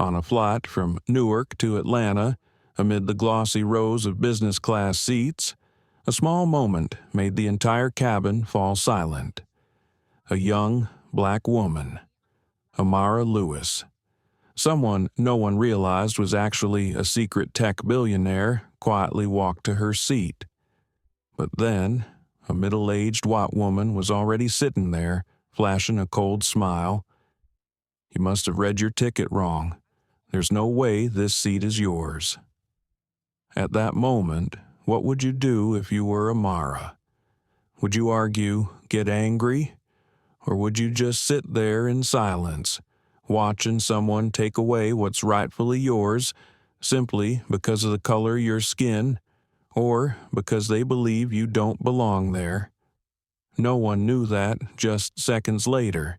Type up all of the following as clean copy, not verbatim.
On a flight from Newark to Atlanta, amid the glossy rows of business-class seats, a small moment made the entire cabin fall silent. A young, black woman, Amara Lewis, someone no one realized was actually a secret tech billionaire, quietly walked to her seat. But then, a middle-aged white woman was already sitting there, flashing a cold smile. "You must have read your ticket wrong. There's no way this seat is yours." At that moment, what would you do if you were Amara? Would you argue, get angry? Or would you just sit there in silence, watching someone take away what's rightfully yours, simply because of the color of your skin, or because they believe you don't belong there? No one knew that just seconds later.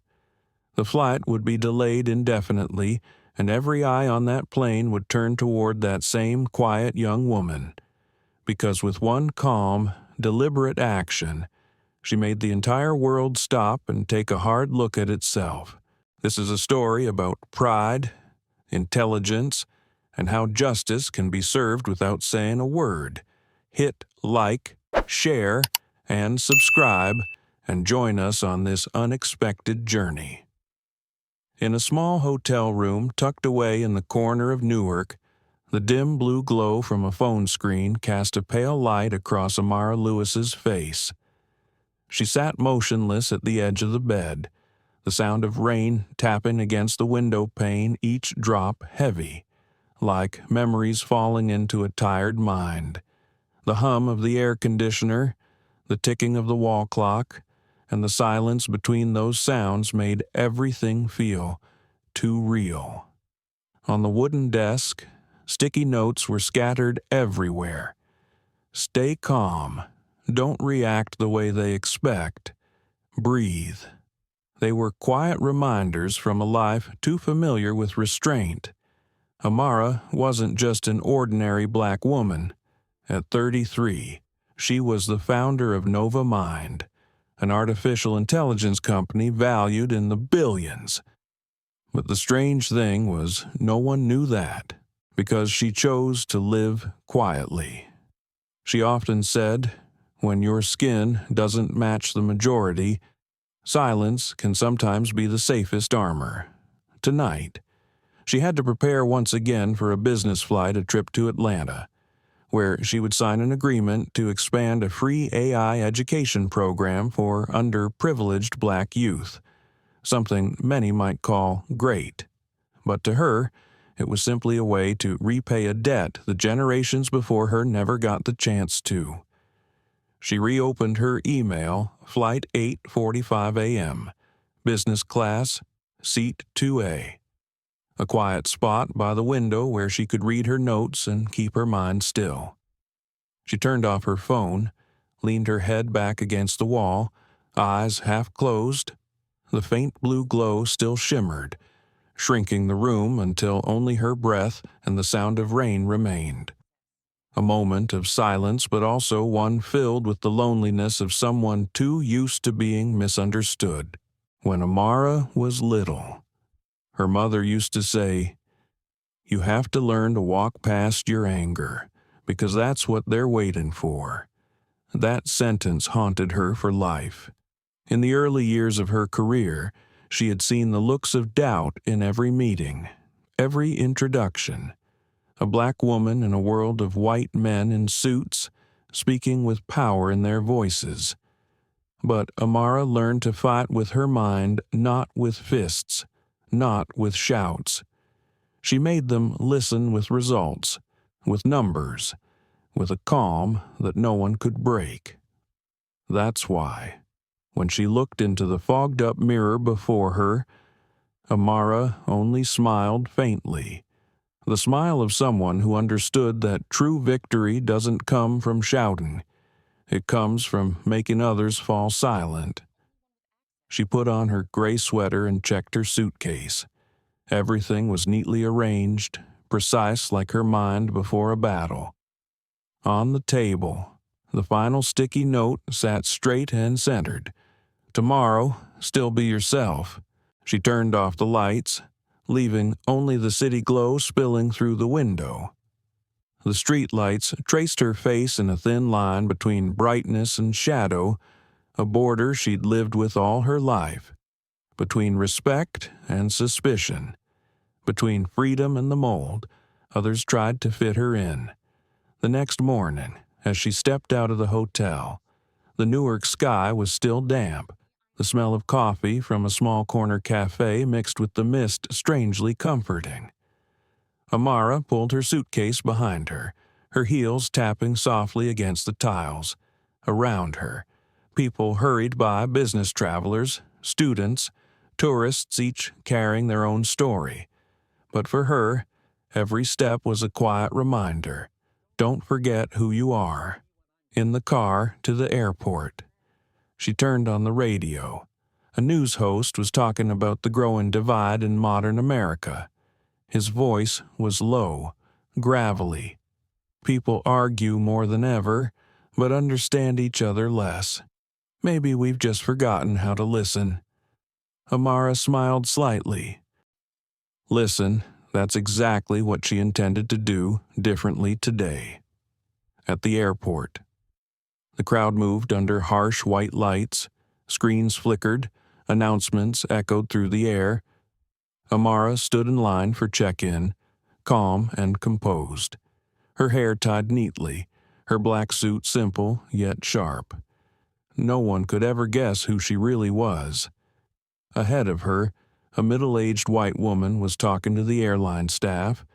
The flight would be delayed indefinitely, and every eye on that plane would turn toward that same quiet young woman. Because with one calm, deliberate action, she made the entire world stop and take a hard look at itself. This is a story about pride, intelligence, and how justice can be served without saying a word. Hit like, share, and subscribe, and join us on this unexpected journey. In a small hotel room tucked away in the corner of Newark, the dim blue glow from a phone screen cast a pale light across Amara Lewis's face. She sat motionless at the edge of the bed, the sound of rain tapping against the window pane, each drop heavy, like memories falling into a tired mind. The hum of the air conditioner, the ticking of the wall clock, and the silence between those sounds made everything feel too real. On the wooden desk, sticky notes were scattered everywhere. Stay calm. Don't react the way they expect. Breathe. They were quiet reminders from a life too familiar with restraint. Amara wasn't just an ordinary black woman. At 33, she was the founder of NovaMind, an artificial intelligence company valued in the billions. But the strange thing was no one knew that, because she chose to live quietly. She often said, "When your skin doesn't match the majority, silence can sometimes be the safest armor." Tonight, she had to prepare once again for a business flight, a trip to Atlanta, where she would sign an agreement to expand a free AI education program for underprivileged black youth, something many might call great. But to her, it was simply a way to repay a debt the generations before her never got the chance to. She reopened her email, Flight 8:45 a.m., business class, seat 2A. A quiet spot by the window where she could read her notes and keep her mind still. She turned off her phone, leaned her head back against the wall, eyes half closed. The faint blue glow still shimmered, shrinking the room until only her breath and the sound of rain remained. A moment of silence, but also one filled with the loneliness of someone too used to being misunderstood. When Amara was little, her mother used to say, "You have to learn to walk past your anger, because that's what they're waiting for." That sentence haunted her for life. In the early years of her career, she had seen the looks of doubt in every meeting, every introduction. A black woman in a world of white men in suits, speaking with power in their voices. But Amara learned to fight with her mind, not with fists, not with shouts. She made them listen with results, with numbers, with a calm that no one could break. That's why, when she looked into the fogged-up mirror before her, Amara only smiled faintly, the smile of someone who understood that true victory doesn't come from shouting. It comes from making others fall silent. She put on her gray sweater and checked her suitcase. Everything was neatly arranged, precise like her mind before a battle. On the table, the final sticky note sat straight and centered. "Tomorrow, still be yourself." She turned off the lights, leaving only the city glow spilling through the window. The street lights traced her face in a thin line between brightness and shadow, a border she'd lived with all her life, between respect and suspicion, between freedom and the mold others tried to fit her in. The next morning, as she stepped out of the hotel, the Newark sky was still damp, the smell of coffee from a small corner cafe mixed with the mist strangely comforting. Amara pulled her suitcase behind her, her heels tapping softly against the tiles. Around her, people hurried by, business travelers, students, tourists, each carrying their own story. But for her, every step was a quiet reminder. Don't forget who you are. In the car to the airport, she turned on the radio. A news host was talking about the growing divide in modern America. His voice was low, gravelly. People argue more than ever, but understand each other less. Maybe we've just forgotten how to listen. Amara smiled slightly. Listen, that's exactly what she intended to do differently today. At the airport, the crowd moved under harsh white lights, screens flickered, announcements echoed through the air. Amara stood in line for check-in, calm and composed, her hair tied neatly, her black suit simple yet sharp. No one could ever guess who she really was. Ahead of her, a middle-aged white woman was talking to the airline staff,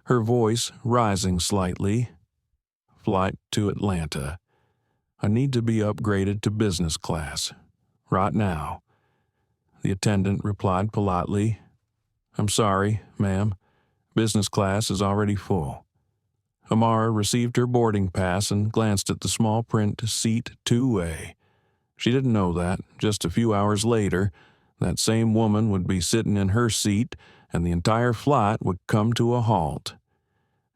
her voice rising slightly. Flight to Atlanta. I need to be upgraded to business class. Right now. The attendant replied politely. I'm sorry, ma'am. Business class is already full. Amara received her boarding pass and glanced at the small print seat 2A. She didn't know that, just a few hours later, that same woman would be sitting in her seat and the entire flight would come to a halt.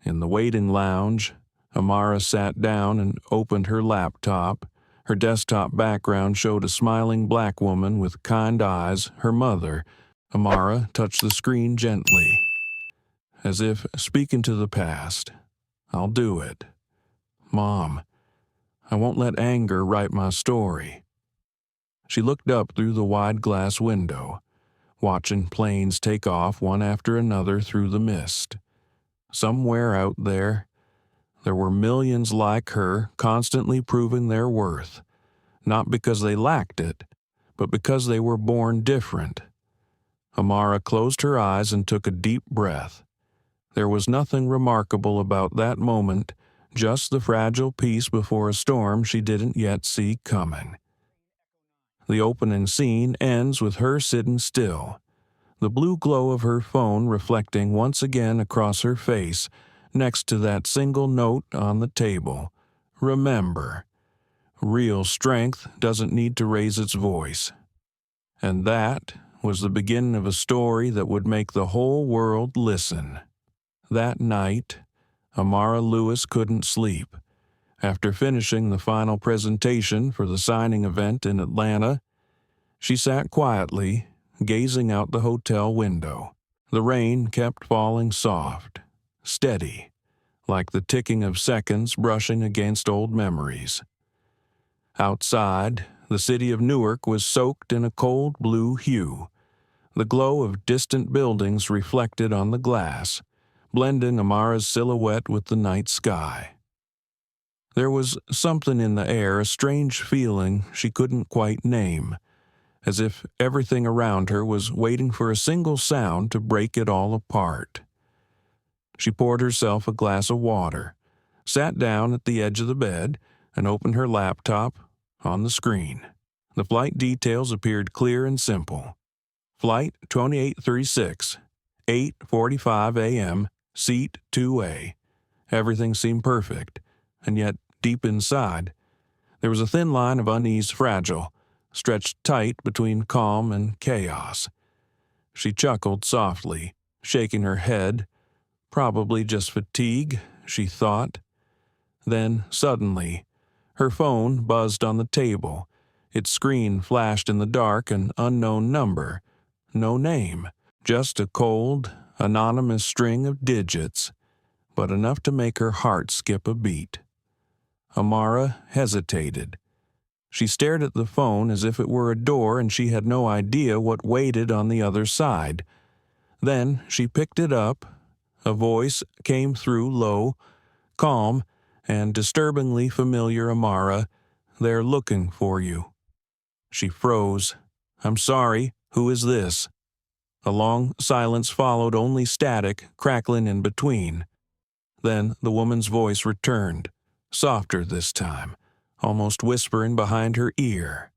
In the waiting lounge, Amara sat down and opened her laptop. Her desktop background showed a smiling black woman with kind eyes, her mother. Amara touched the screen gently, as if speaking to the past. I'll do it. Mom, I won't let anger write my story. She looked up through the wide glass window, watching planes take off one after another through the mist. Somewhere out there were millions like her constantly proving their worth, not because they lacked it, but because they were born different. Amara closed her eyes and took a deep breath. There was nothing remarkable about that moment, just the fragile peace before a storm she didn't yet see coming. The opening scene ends with her sitting still, the blue glow of her phone reflecting once again across her face, next to that single note on the table. Remember, real strength doesn't need to raise its voice. And that was the beginning of a story that would make the whole world listen. That night, Amara Lewis couldn't sleep. After finishing the final presentation for the signing event in Atlanta, she sat quietly, gazing out the hotel window. The rain kept falling soft, steady, like the ticking of seconds brushing against old memories. Outside, the city of Newark was soaked in a cold blue hue, the glow of distant buildings reflected on the glass, blending Amara's silhouette with the night sky. There was something in the air, a strange feeling she couldn't quite name, as if everything around her was waiting for a single sound to break it all apart. She poured herself a glass of water, sat down at the edge of the bed, and opened her laptop. On the screen, the flight details appeared clear and simple. Flight 2836, 8:45 a.m., seat 2A. Everything seemed perfect, and yet, deep inside, there was a thin line of unease, fragile, stretched tight between calm and chaos. She chuckled softly, shaking her head. Probably just fatigue, she thought. Then, suddenly, her phone buzzed on the table. Its screen flashed in the dark an unknown number. No name, Just a cold, anonymous string of digits, but enough to make her heart skip a beat. Amara hesitated. She stared at the phone as if it were a door and she had no idea what waited on the other side. Then she picked it up. A voice came through low, calm, and disturbingly familiar. Amara, they're looking for you. She froze. I'm sorry, who is this? A long silence followed, only static crackling in between. Then the woman's voice returned, softer this time, almost whispering behind her ear.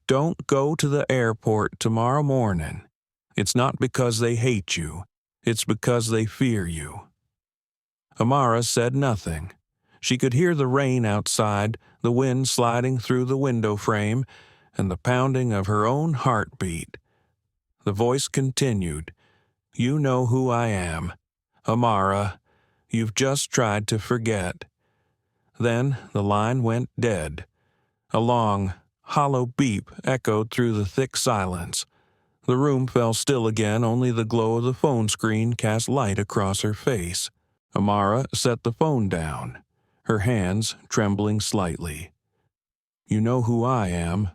Don't go to the airport tomorrow morning. It's not because they hate you. It's because they fear you. Amara said nothing. She could hear the rain outside, the wind sliding through the window frame, and the pounding of her own heartbeat. The voice continued, You know who I am. Amara, you've just tried to forget. Then the line went dead. A long, hollow beep echoed through the thick silence. The room fell still again, only the glow of the phone screen cast light across her face. Amara set the phone down, her hands trembling slightly. You know who I am.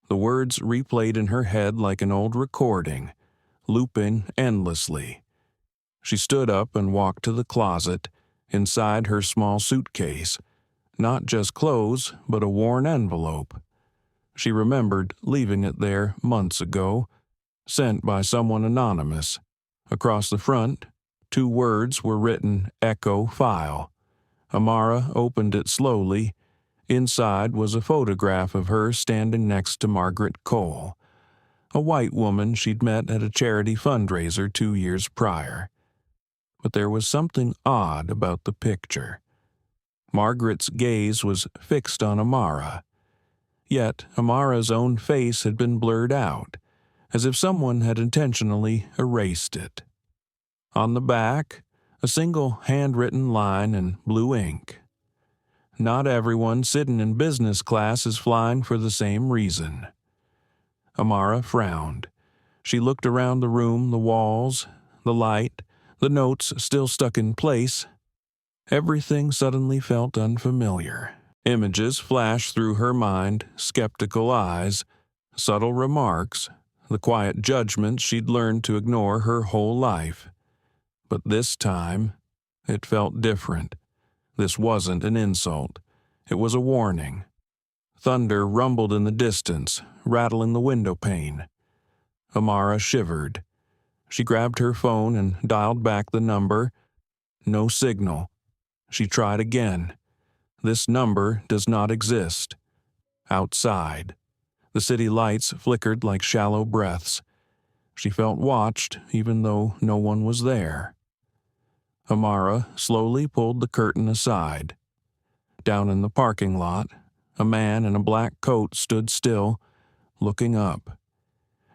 The words replayed in her head like an old recording, looping endlessly. She stood up and walked to the closet, inside her small suitcase. Not just clothes, but a worn envelope. She remembered leaving it there months ago, sent by someone anonymous. Across the front, 2 words were written, Echo File. Amara opened it slowly. Inside was a photograph of her standing next to Margaret Cole, a white woman she'd met at a charity fundraiser 2 years prior. But there was something odd about the picture. Margaret's gaze was fixed on Amara. Yet Amara's own face had been blurred out, as if someone had intentionally erased it. On the back, a single handwritten line in blue ink. Not everyone sitting in business class is flying for the same reason. Amara frowned. She looked around the room, the walls, the light, the notes still stuck in place. Everything suddenly felt unfamiliar. Images flashed through her mind, skeptical eyes, subtle remarks, the quiet judgments she'd learned to ignore her whole life. But this time, it felt different. This wasn't an insult. It was a warning. Thunder rumbled in the distance, rattling the window pane. Amara shivered. She grabbed her phone and dialed back the number. No signal. She tried again. This number does not exist. Outside. The city lights flickered like shallow breaths. She felt watched, even though no one was there. Amara slowly pulled the curtain aside. Down in the parking lot, a man in a black coat stood still, looking up.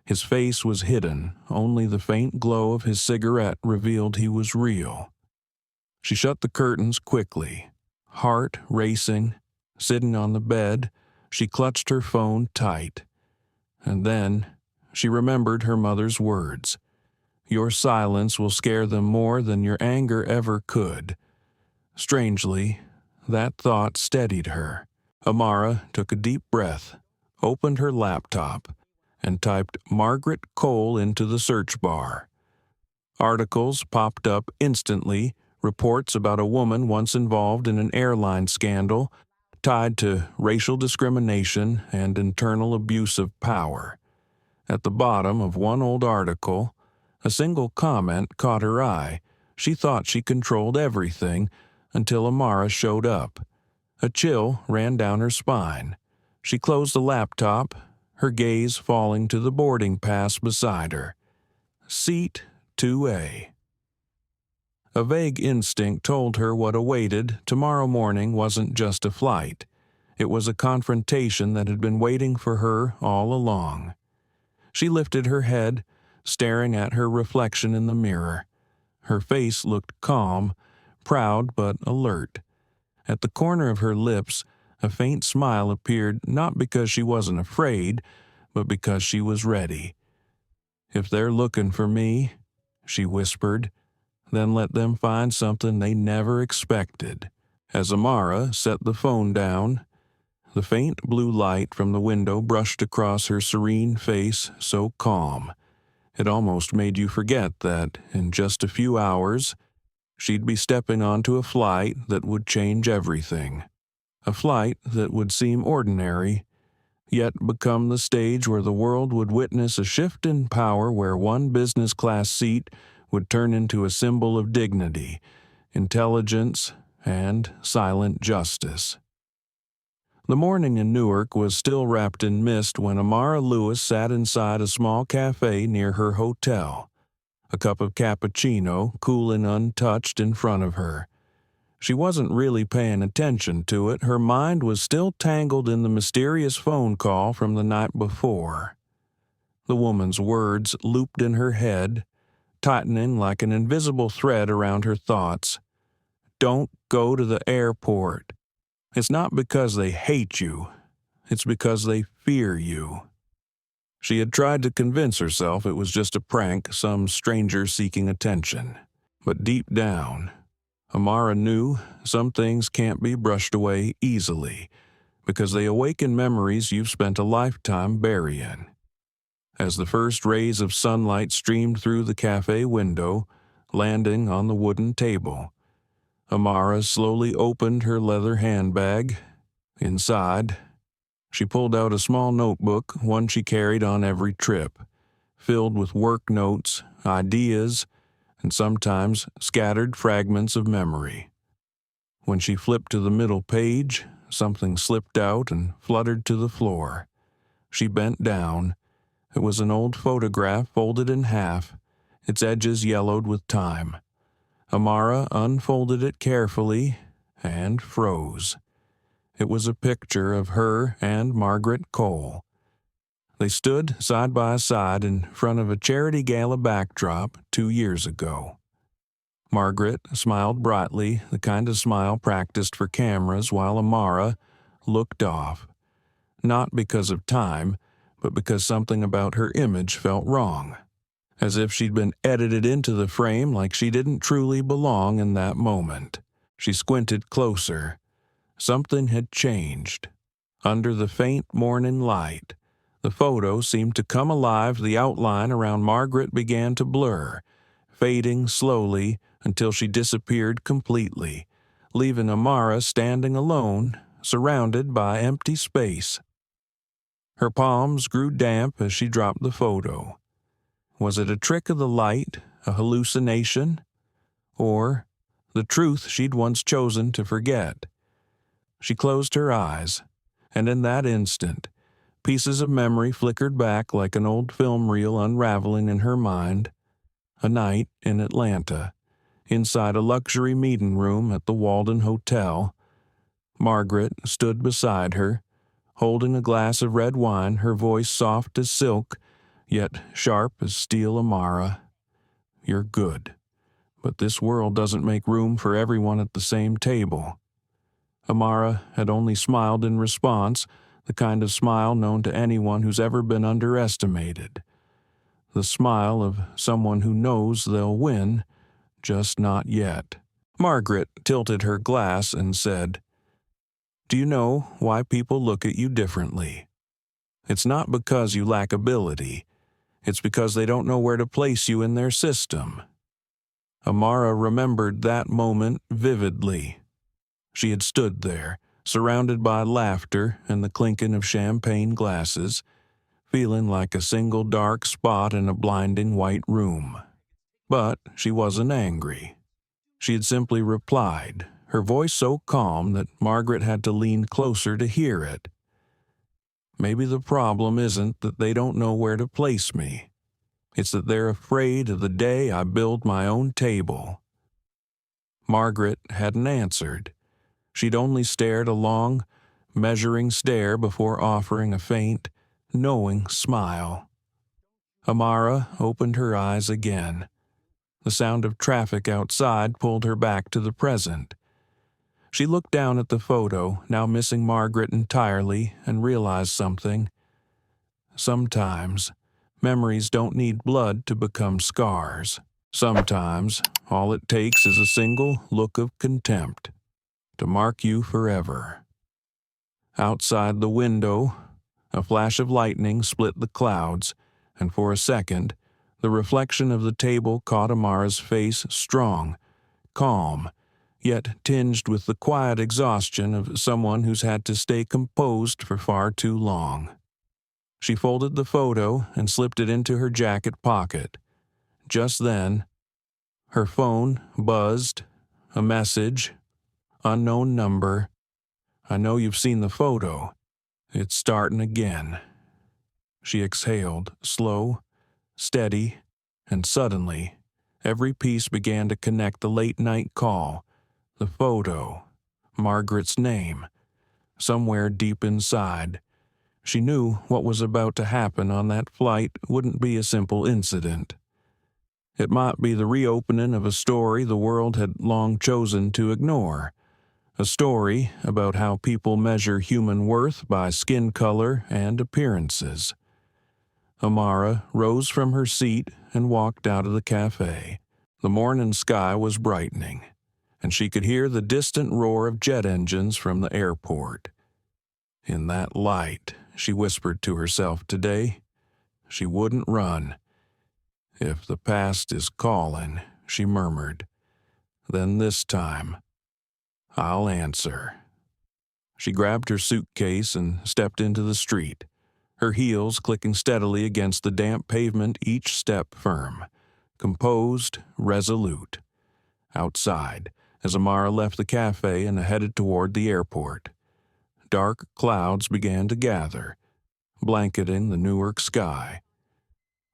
His face was hidden, only the faint glow of his cigarette revealed he was real. She shut the curtains quickly, heart racing. Sitting on the bed, she clutched her phone tight. And then she remembered her mother's words. Your silence will scare them more than your anger ever could. Strangely, that thought steadied her. Amara took a deep breath, opened her laptop, and typed Margaret Cole into the search bar. Articles popped up instantly, reports about a woman once involved in an airline scandal tied to racial discrimination and internal abuse of power. At the bottom of one old article, a single comment caught her eye. She thought she controlled everything until Amara showed up. A chill ran down her spine. She closed the laptop, her gaze falling to the boarding pass beside her. Seat 2A. A vague instinct told her what awaited tomorrow morning wasn't just a flight. It was a confrontation that had been waiting for her all along. She lifted her head, staring at her reflection in the mirror. Her face looked calm, proud but alert. At the corner of her lips, a faint smile appeared, not because she wasn't afraid, but because she was ready. If they're looking for me, she whispered, then let them find something they never expected. As Amara set the phone down, the faint blue light from the window brushed across her serene face so calm, it almost made you forget that, in just a few hours, she'd be stepping onto a flight that would change everything. A flight that would seem ordinary, yet become the stage where the world would witness a shift in power, where one business-class seat would turn into a symbol of dignity, intelligence, and silent justice. The morning in Newark was still wrapped in mist when Amara Lewis sat inside a small cafe near her hotel, a cup of cappuccino cool and untouched in front of her. She wasn't really paying attention to it. Her mind was still tangled in the mysterious phone call from the night before. The woman's words looped in her head, tightening like an invisible thread around her thoughts. Don't go to the airport. It's not because they hate you. It's because they fear you. She had tried to convince herself it was just a prank, some stranger seeking attention. But deep down, Amara knew some things can't be brushed away easily, because they awaken memories you've spent a lifetime burying. As the first rays of sunlight streamed through the cafe window, landing on the wooden table, Amara slowly opened her leather handbag. Inside, she pulled out a small notebook, one she carried on every trip, filled with work notes, ideas, and sometimes scattered fragments of memory. When she flipped to the middle page, something slipped out and fluttered to the floor. She bent down. It was an old photograph folded in half, its edges yellowed with time. Amara unfolded it carefully and froze. It was a picture of her and Margaret Cole. They stood side by side in front of a charity gala backdrop 2 years ago. Margaret smiled brightly, the kind of smile practiced for cameras, while Amara looked off. Not because of time, but because something about her image felt wrong. As if she'd been edited into the frame, like she didn't truly belong in that moment. She squinted closer. Something had changed. Under the faint morning light, the photo seemed to come alive. The outline around Margaret began to blur, fading slowly until she disappeared completely, leaving Amara standing alone, surrounded by empty space. Her palms grew damp as she dropped the photo. Was it a trick of the light, a hallucination, or the truth she'd once chosen to forget? She closed her eyes, and in that instant, pieces of memory flickered back like an old film reel unraveling in her mind. A night in Atlanta, inside a luxury meeting room at the Walden Hotel. Margaret stood beside her, holding a glass of red wine, her voice soft as silk, yet sharp as steel. Amara, you're good, but this world doesn't make room for everyone at the same table. Amara had only smiled in response, the kind of smile known to anyone who's ever been underestimated. The smile of someone who knows they'll win, just not yet. Margaret tilted her glass and said, "Do you know why people look at you differently? It's not because you lack ability. It's because they don't know where to place you in their system." Amara remembered that moment vividly. She had stood there, surrounded by laughter and the clinking of champagne glasses, feeling like a single dark spot in a blinding white room. But she wasn't angry. She had simply replied, her voice so calm that Margaret had to lean closer to hear it. "Maybe the problem isn't that they don't know where to place me. It's that they're afraid of the day I build my own table." Margaret hadn't answered. She'd only stared a long, measuring stare before offering a faint, knowing smile. Amara opened her eyes again. The sound of traffic outside pulled her back to the present. She looked down at the photo, now missing Margaret entirely, and realized something. Sometimes, Memories don't need blood to become scars. Sometimes, all it takes is a single look of contempt to mark you forever. Outside the window, a flash of lightning split the clouds, and for a second, the reflection of the table caught Amara's face strong, calm, yet tinged with the quiet exhaustion of someone who's had to stay composed for far too long. She folded the photo and slipped it into her jacket pocket. Just then, her phone buzzed, a message, unknown number. I know you've seen the photo. It's starting again. She exhaled, slow, steady, and suddenly, every piece began to connect: the late-night call, the photo, Margaret's name. Somewhere deep inside, she knew what was about to happen on that flight wouldn't be a simple incident. It might be the reopening of a story the world had long chosen to ignore. A story about how people measure human worth by skin color and appearances. Amara rose from her seat and walked out of the cafe. The morning sky was brightening, and she could hear the distant roar of jet engines from the airport. In that light, she whispered to herself today, she wouldn't run. If the past is calling, she murmured, then this time, I'll answer. She grabbed her suitcase and stepped into the street, her heels clicking steadily against the damp pavement, each step firm, composed, resolute. Outside, as Amara left the cafe and headed toward the airport, dark clouds began to gather, blanketing the Newark sky.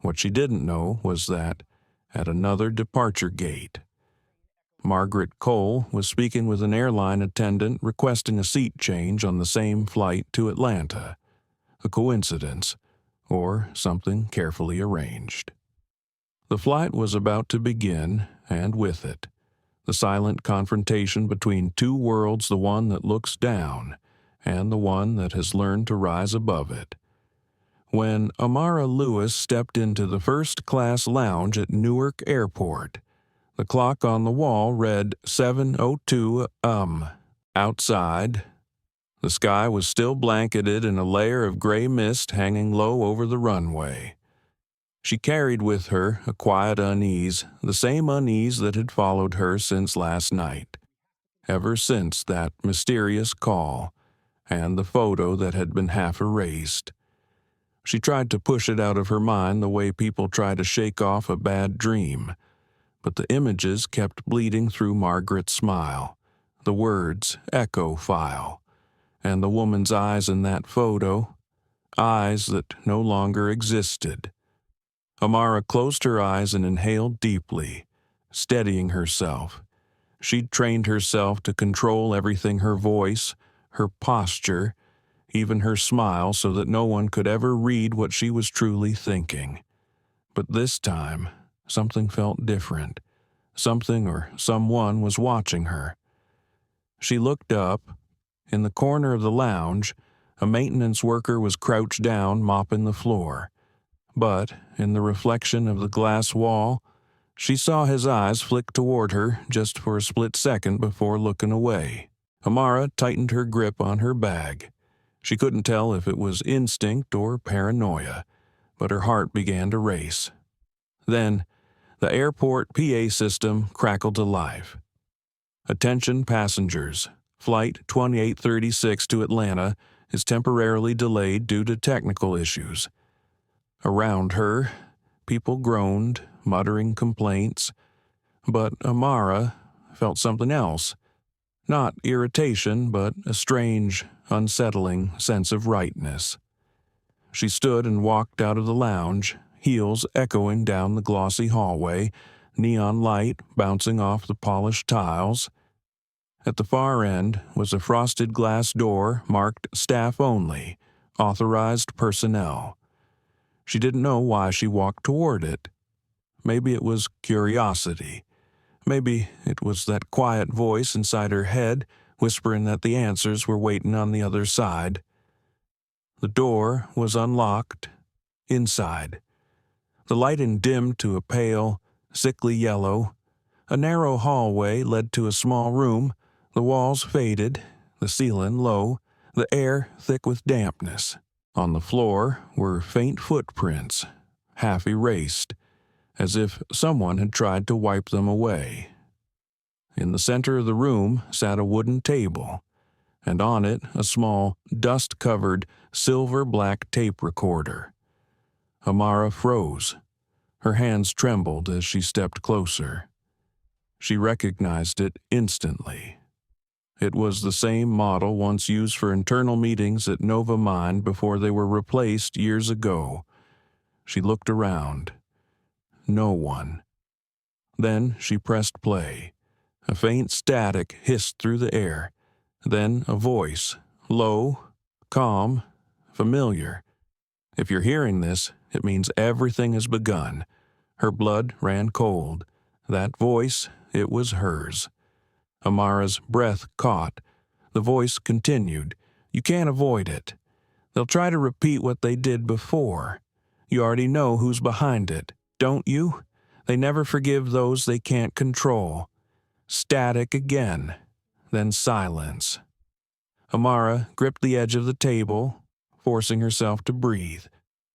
What she didn't know was that, at another departure gate, Margaret Cole was speaking with an airline attendant requesting a seat change on the same flight to Atlanta. A coincidence, or something carefully arranged. The flight was about to begin, and with it, the silent confrontation between two worlds, the one that looks down and the one that has learned to rise above it. When Amara Lewis stepped into the first-class lounge at Newark Airport, the clock on the wall read 7:02 Outside, the sky was still blanketed in a layer of gray mist hanging low over the runway. She carried with her a quiet unease, the same unease that had followed her since last night, ever since that mysterious call and the photo that had been half erased. She tried to push it out of her mind the way people try to shake off a bad dream, but the images kept bleeding through Margaret's smile, the words echo file, and the woman's eyes in that photo, eyes that no longer existed. Amara closed her eyes and inhaled deeply, steadying herself. She'd trained herself to control everything: her voice, her posture, even her smile, so that no one could ever read what she was truly thinking. But this time, something felt different. Something or someone was watching her. She looked up. In the corner of the lounge, a maintenance worker was crouched down, mopping the floor. But, in the reflection of the glass wall, she saw his eyes flick toward her just for a split second before looking away. Amara tightened her grip on her bag. She couldn't tell if it was instinct or paranoia, but her heart began to race. Then, the airport PA system crackled to life. Attention passengers. Flight 2836 to Atlanta is temporarily delayed due to technical issues. Around her, people groaned, muttering complaints, but Amara felt something else. Not irritation, but a strange, unsettling sense of rightness. She stood and walked out of the lounge, heels echoing down the glossy hallway, neon light bouncing off the polished tiles. At the far end was a frosted glass door marked Staff Only, Authorized Personnel. She didn't know why she walked toward it. Maybe it was curiosity. Maybe it was that quiet voice inside her head whispering that the answers were waiting on the other side. The door was unlocked. Inside, The lighting dimmed to a pale, sickly yellow. A narrow hallway led to a small room, the walls faded, the ceiling low, the air thick with dampness. On the floor were faint footprints, half erased, as if someone had tried to wipe them away. In the center of the room sat a wooden table, and on it a small, dust-covered, silver-black tape recorder. Amara froze. Her hands trembled as she stepped closer. She recognized it instantly. It was the same model once used for internal meetings at NovaMind before they were replaced years ago. She looked around. No one. Then she pressed play. A faint static hissed through the air. Then a voice, low, calm, familiar. If you're hearing this, it means everything has begun. Her blood ran cold. That voice, it was hers. Amara's breath caught. The voice continued. You can't avoid it. They'll try to repeat what they did before. You already know who's behind it, don't you? They never forgive those they can't control. Static again. Then silence. Amara gripped the edge of the table, forcing herself to breathe.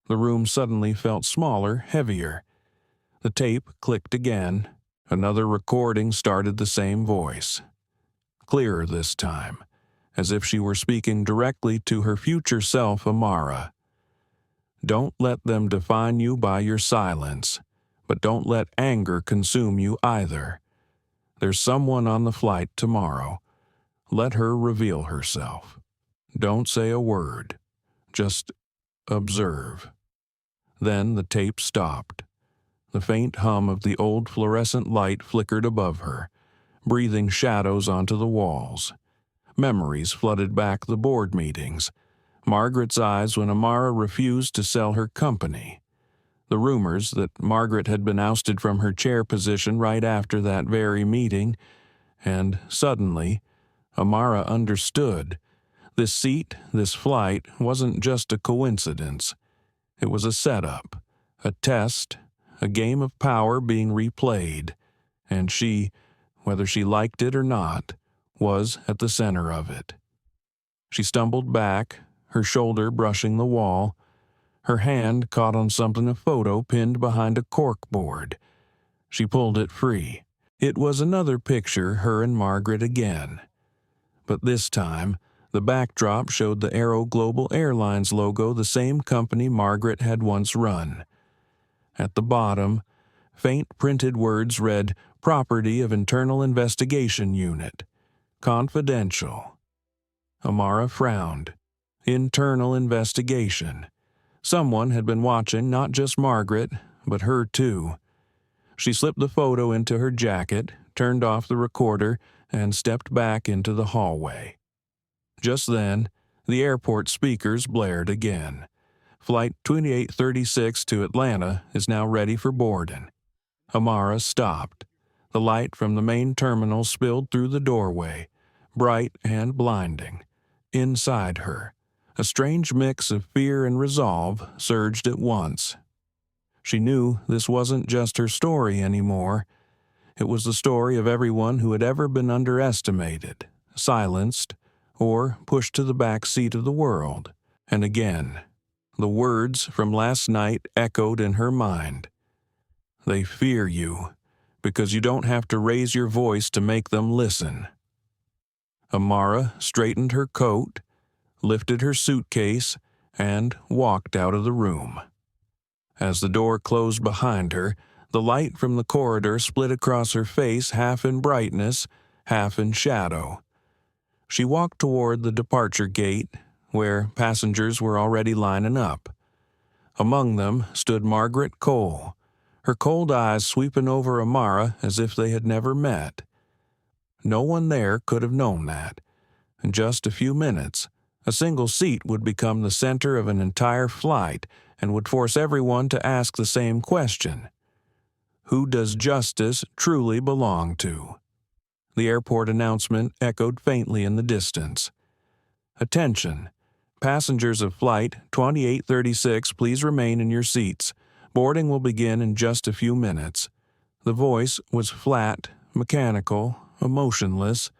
The room suddenly felt smaller, heavier. The tape clicked again. Another recording started the same voice. Clearer this time, as if she were speaking directly to her future self, Amara. Don't let them define you by your silence, but don't let anger consume you either. There's someone on the flight tomorrow. Let her reveal herself. Don't say a word. Just observe. Then the tape stopped. The faint hum of the old fluorescent light flickered above her, breathing shadows onto the walls. Memories flooded back the board meetings. Margaret's eyes when Amara refused to sell her company. The rumors that Margaret had been ousted from her chair position right after that very meeting, and suddenly, Amara understood. This seat, this flight, wasn't just a coincidence. It was a setup, a test, a game of power being replayed, and she, whether she liked it or not, was at the center of it. She stumbled back, her shoulder brushing the wall. Her hand caught on something a photo pinned behind a corkboard. She pulled it free. It was another picture, her and Margaret again. But this time, the backdrop showed the Aero Global Airlines logo, the same company Margaret had once run. At the bottom, faint printed words read, Property of Internal Investigation Unit. Confidential. Amara frowned. Internal investigation. Someone had been watching not just Margaret, but her too. She slipped the photo into her jacket, turned off the recorder, and stepped back into the hallway. Just then, the airport speakers blared again. Flight 2836 to Atlanta is now ready for boarding. Amara stopped. The light from the main terminal spilled through the doorway, bright and blinding. Inside her, a strange mix of fear and resolve surged at once. She knew this wasn't just her story anymore. It was the story of everyone who had ever been underestimated, silenced, or pushed to the back seat of the world. And again, the words from last night echoed in her mind. They fear you, because you don't have to raise your voice to make them listen. Amara straightened her coat, lifted her suitcase, and walked out of the room. As the door closed behind her, the light from the corridor split across her face, half in brightness, half in shadow. She walked toward the departure gate, where passengers were already lining up. Among them stood Margaret Cole, her cold eyes sweeping over Amara as if they had never met. No one there could have known that. In just a few minutes, a single seat would become the center of an entire flight and would force everyone to ask the same question. Who does justice truly belong to? The airport announcement echoed faintly in the distance. Attention! Passengers of Flight 2836, please remain in your seats. Boarding will begin in just a few minutes." The voice was flat, mechanical, emotionless,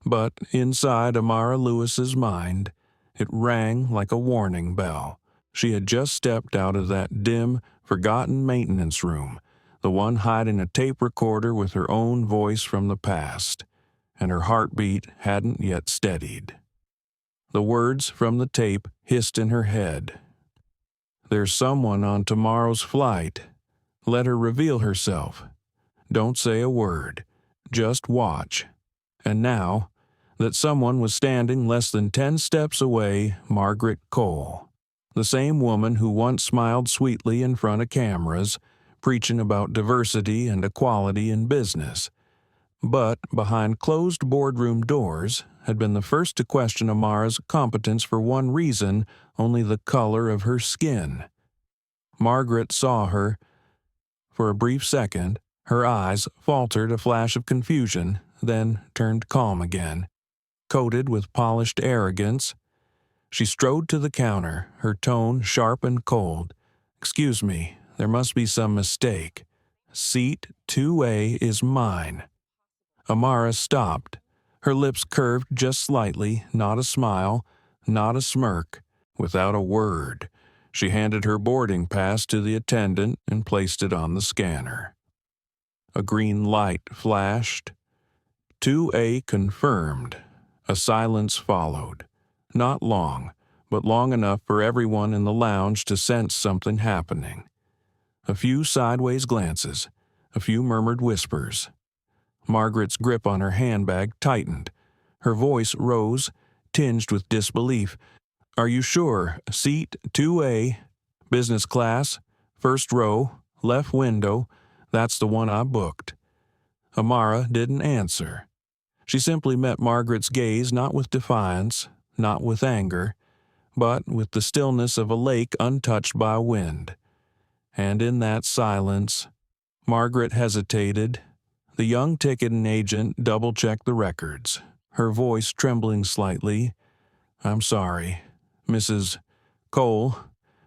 but inside Amara Lewis's mind, it rang like a warning bell. She had just stepped out of that dim, forgotten maintenance room, the one hiding a tape recorder with her own voice from the past, and her heartbeat hadn't yet steadied. The words from the tape hissed in her head. "There's someone on tomorrow's flight. Let her reveal herself. Don't say a word. Just watch." And now, that someone was standing less than 10 steps away, Margaret Cole. The same woman who once smiled sweetly in front of cameras, preaching about diversity and equality in business, but behind closed boardroom doors had been the first to question Amara's competence for one reason, only the color of her skin. Margaret saw her. For a brief second, her eyes faltered a flash of confusion, then turned calm again. Coated with polished arrogance, she strode to the counter, her tone sharp and cold. "Excuse me, there must be some mistake. Seat 2A is mine." Amara stopped. Her lips curved just slightly, not a smile, not a smirk. Without a word, she handed her boarding pass to the attendant and placed it on the scanner. A green light flashed. 2A confirmed. A silence followed. Not long, but long enough for everyone in the lounge to sense something happening. A few sideways glances, a few murmured whispers. Margaret's grip on her handbag tightened. Her voice rose, tinged with disbelief. "Are you sure? Seat 2A, business class, first row, left window, that's the one I booked." Amara didn't answer. She simply met Margaret's gaze not with defiance, not with anger, but with the stillness of a lake untouched by wind. And in that silence, Margaret hesitated. The young ticketing agent double-checked the records, her voice trembling slightly. "I'm sorry, Mrs. Cole.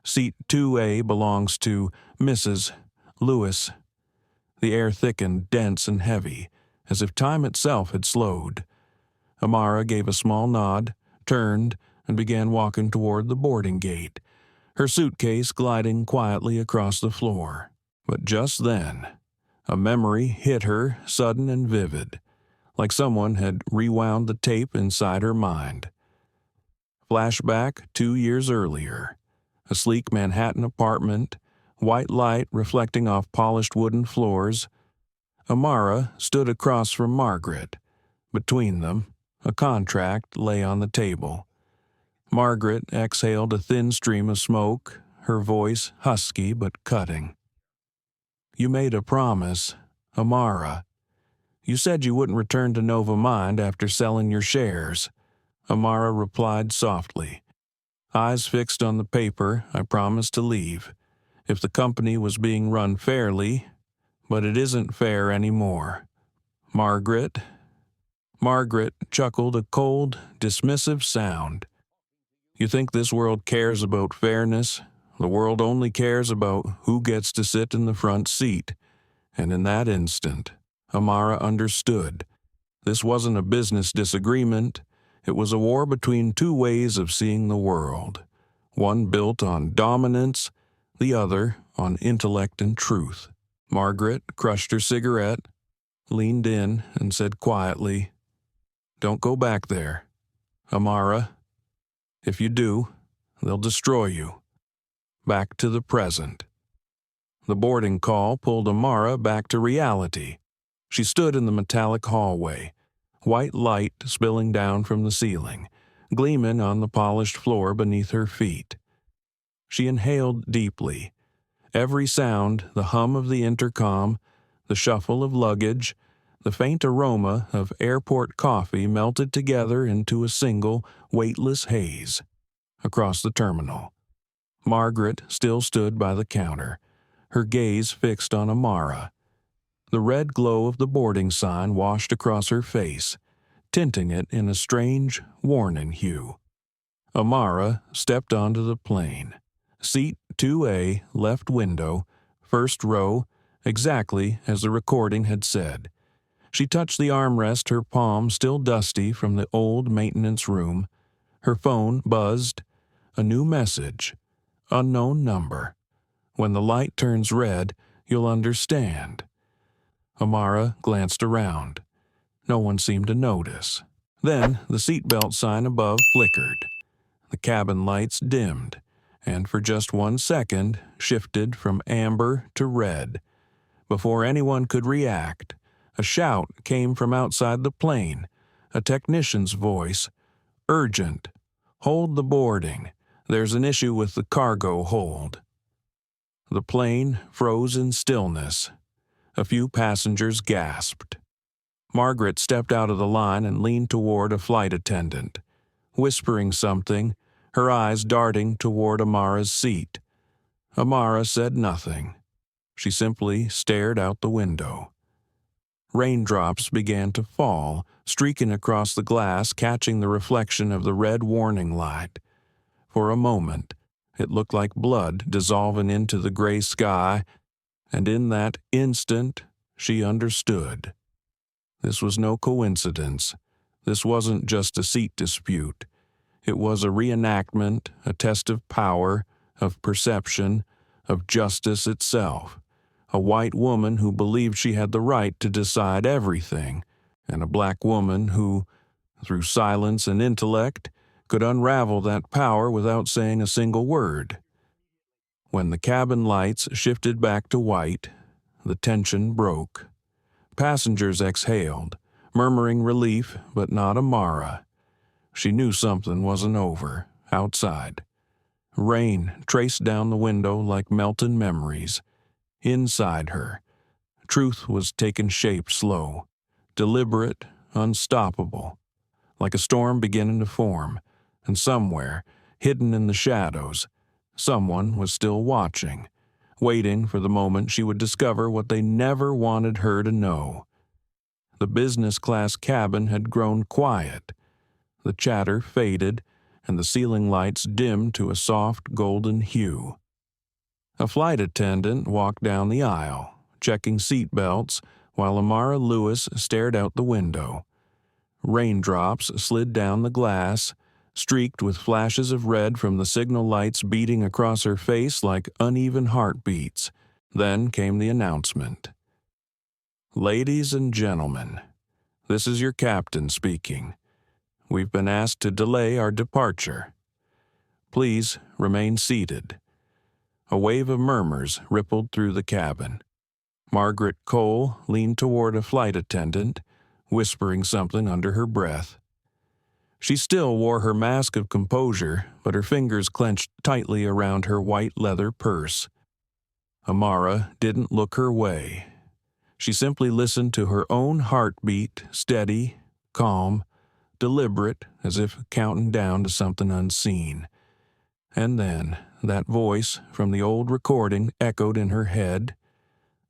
Seat 2A belongs to Mrs. Lewis." The air thickened, dense and heavy, as if time itself had slowed. Amara gave a small nod, turned, and began walking toward the boarding gate, her suitcase gliding quietly across the floor. But just then, a memory hit her, sudden and vivid, like someone had rewound the tape inside her mind. Flashback 2 years earlier. A sleek Manhattan apartment, white light reflecting off polished wooden floors. Amara stood across from Margaret. Between them, a contract lay on the table. Margaret exhaled a thin stream of smoke, her voice husky but cutting. "You made a promise, Amara. You said you wouldn't return to NovaMind after selling your shares." Amara replied softly. Eyes fixed on the paper, "I promised to leave. If the company was being run fairly, but it isn't fair anymore." Margaret chuckled a cold, dismissive sound. "You think this world cares about fairness? The world only cares about who gets to sit in the front seat." And in that instant, Amara understood. This wasn't a business disagreement. It was a war between two ways of seeing the world, one built on dominance, the other on intellect and truth. Margaret crushed her cigarette, leaned in, and said quietly, "Don't go back there, Amara. If you do, they'll destroy you." Back to the present. The boarding call pulled Amara back to reality. She stood in the metallic hallway, white light spilling down from the ceiling, gleaming on the polished floor beneath her feet. She inhaled deeply. Every sound, the hum of the intercom, the shuffle of luggage, the faint aroma of airport coffee melted together into a single, weightless haze. Across the terminal, Margaret still stood by the counter, her gaze fixed on Amara. The red glow of the boarding sign washed across her face, tinting it in a strange, warning hue. Amara stepped onto the plane. Seat 2A, left window, first row, exactly as the recording had said. She touched the armrest, her palm still dusty from the old maintenance room. Her phone buzzed. A new message. Unknown number. When the light turns red, you'll understand. Amara glanced around. No one seemed to notice. Then the seatbelt sign above flickered. The cabin lights dimmed, and for just 1 second shifted from amber to red. Before anyone could react, a shout came from outside the plane, a technician's voice. Urgent. Hold the boarding. There's an issue with the cargo hold. The plane froze in stillness. A few passengers gasped. Margaret stepped out of the line and leaned toward a flight attendant, whispering something, her eyes darting toward Amara's seat. Amara said nothing. She simply stared out the window. Raindrops began to fall, streaking across the glass, catching the reflection of the red warning light. For a moment, it looked like blood dissolving into the gray sky, and in that instant, she understood. This was no coincidence. This wasn't just a seat dispute. It was a reenactment, a test of power, of perception, of justice itself. A white woman who believed she had the right to decide everything, and a black woman who, through silence and intellect, could unravel that power without saying a single word. When the cabin lights shifted back to white, the tension broke. Passengers exhaled, murmuring relief, but not Amara. She knew something wasn't over, outside. Rain traced down the window like melted memories. Inside her, truth was taking shape slow, deliberate, unstoppable, like a storm beginning to form, and somewhere, hidden in the shadows, someone was still watching, waiting for the moment she would discover what they never wanted her to know. The business-class cabin had grown quiet. The chatter faded, and the ceiling lights dimmed to a soft golden hue. A flight attendant walked down the aisle, checking seat belts, while Amara Lewis stared out the window. Raindrops slid down the glass, streaked with flashes of red from the signal lights beating across her face like uneven heartbeats. Then came the announcement. "Ladies and gentlemen, this is your captain speaking. We've been asked to delay our departure. Please remain seated." A wave of murmurs rippled through the cabin. Margaret Cole leaned toward a flight attendant, whispering something under her breath. She still wore her mask of composure, but her fingers clenched tightly around her white leather purse. Amara didn't look her way. She simply listened to her own heartbeat, steady, calm, deliberate, as if counting down to something unseen. And then that voice from the old recording echoed in her head.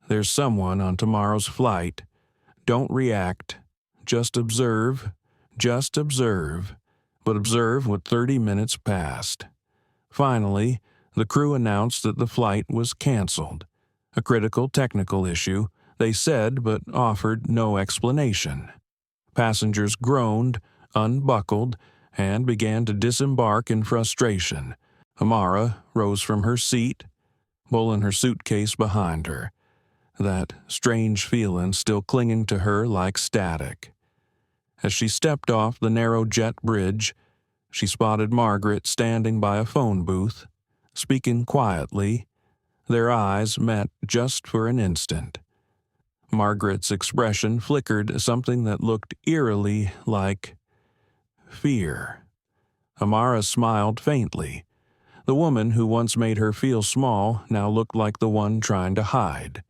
"There's someone on tomorrow's flight. Don't react. Just observe. Just observe." But observe what 30 minutes passed. Finally, the crew announced that the flight was canceled. A critical technical issue, they said, but offered no explanation. Passengers groaned, unbuckled, and began to disembark in frustration. Amara rose from her seat, pulling her suitcase behind her, that strange feeling still clinging to her like static. As she stepped off the narrow jet bridge, she spotted Margaret standing by a phone booth, speaking quietly. Their eyes met just for an instant. Margaret's expression flickered something that looked eerily like fear. Amara smiled faintly. The woman who once made her feel small now looked like the one trying to hide.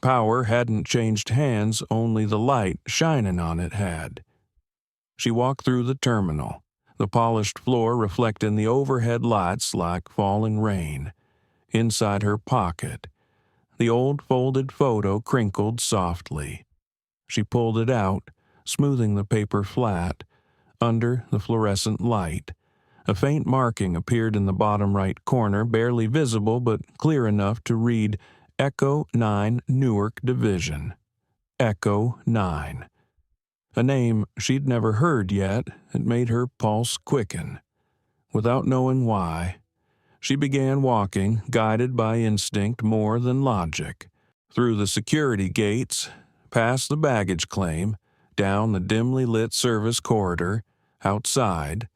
Power hadn't changed hands, only the light shining on it had. She walked through the terminal, the polished floor reflecting the overhead lights like falling rain. Inside her pocket, the old folded photo crinkled softly. She pulled it out, smoothing the paper flat. Under the fluorescent light, a faint marking appeared in the bottom right corner, barely visible but clear enough to read Echo 9 Newark Division. Echo 9. A name she'd never heard yet had made her pulse quicken. Without knowing why, she began walking, guided by instinct more than logic, through the security gates, past the baggage claim, down the dimly lit service corridor. Outside,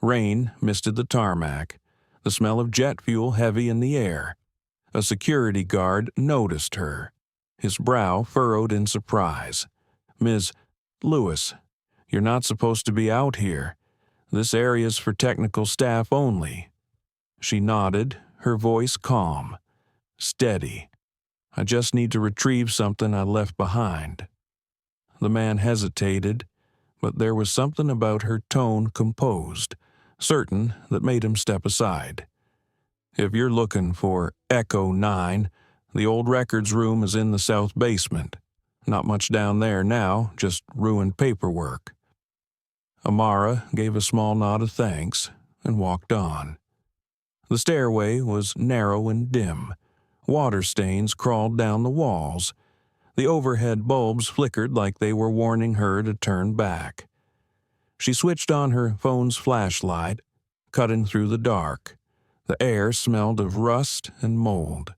rain misted the tarmac, the smell of jet fuel heavy in the air. A security guard noticed her, his brow furrowed in surprise. "Ms. Lewis, you're not supposed to be out here. This area's for technical staff only." She nodded, her voice calm, steady. "I just need to retrieve something I left behind." The man hesitated, but there was something about her tone composed, certain, that made him step aside. "If you're looking for Echo 9, the old records room is in the south basement. Not much down there now, just ruined paperwork." Amara gave a small nod of thanks and walked on. The stairway was narrow and dim. Water stains crawled down the walls. The overhead bulbs flickered like they were warning her to turn back. She switched on her phone's flashlight, cutting through the dark. The air smelled of rust and mold.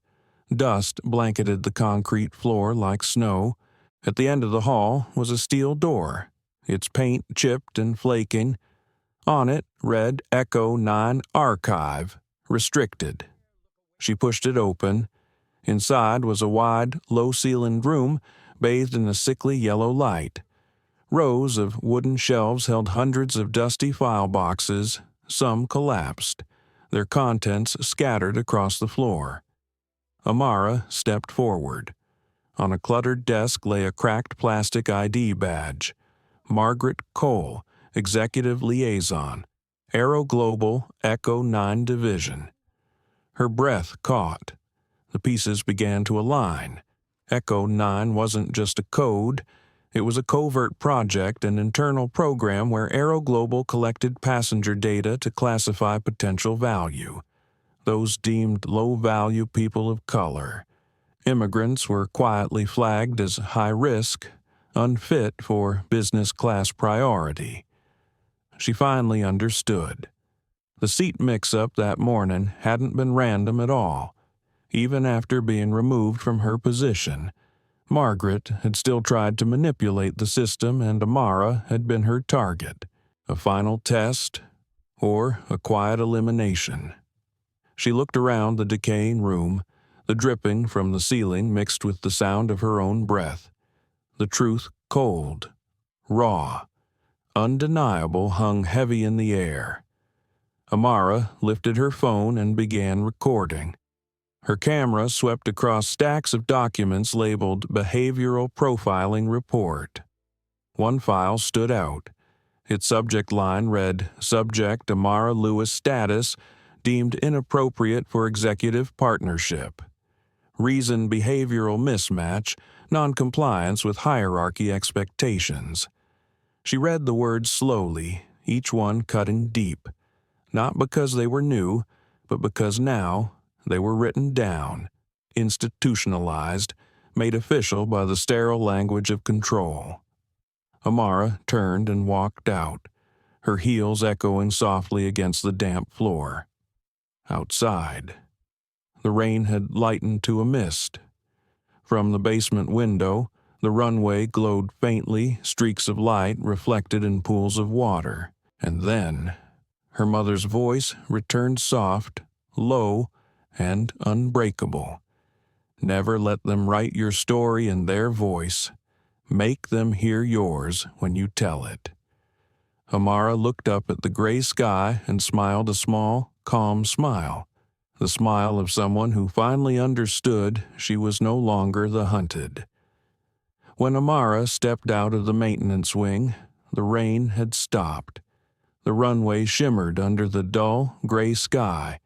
Dust blanketed the concrete floor like snow. At the end of the hall was a steel door, its paint chipped and flaking. On it read Echo 9 Archive, Restricted. She pushed it open. Inside was a wide, low-ceilinged room bathed in a sickly yellow light. Rows of wooden shelves held hundreds of dusty file boxes, some collapsed, their contents scattered across the floor. Amara stepped forward. On a cluttered desk lay a cracked plastic ID badge. Margaret Cole, Executive Liaison, Aero Global Echo 9 Division. Her breath caught. The pieces began to align. Echo 9 wasn't just a code. It was a covert project, an internal program where Aero Global collected passenger data to classify potential value. Those deemed low-value people of color. Immigrants were quietly flagged as high risk, unfit for business class priority. She finally understood. The seat mix-up that morning hadn't been random at all. Even after being removed from her position, Margaret had still tried to manipulate the system, and Amara had been her target. A final test, or a quiet elimination. She looked around the decaying room, the dripping from the ceiling mixed with the sound of her own breath. The truth, cold, raw, undeniable, hung heavy in the air. Amara lifted her phone and began recording. Her camera swept across stacks of documents labeled Behavioral Profiling Report. One file stood out. Its subject line read, "Subject Amara Lewis status deemed inappropriate for executive partnership. Reason behavioral mismatch, noncompliance with hierarchy expectations." She read the words slowly, each one cutting deep, not because they were new, but because now they were written down, institutionalized, made official by the sterile language of control. Amara turned and walked out, her heels echoing softly against the damp floor. Outside, the rain had lightened to a mist. From the basement window, the runway glowed faintly, streaks of light reflected in pools of water. And then, her mother's voice returned soft, low, and unbreakable. "Never let them write your story in their voice. Make them hear yours when you tell it." Amara looked up at the gray sky and smiled a small, calm smile. The smile of someone who finally understood she was no longer the hunted. When Amara stepped out of the maintenance wing, the rain had stopped. The runway shimmered under the dull, gray sky.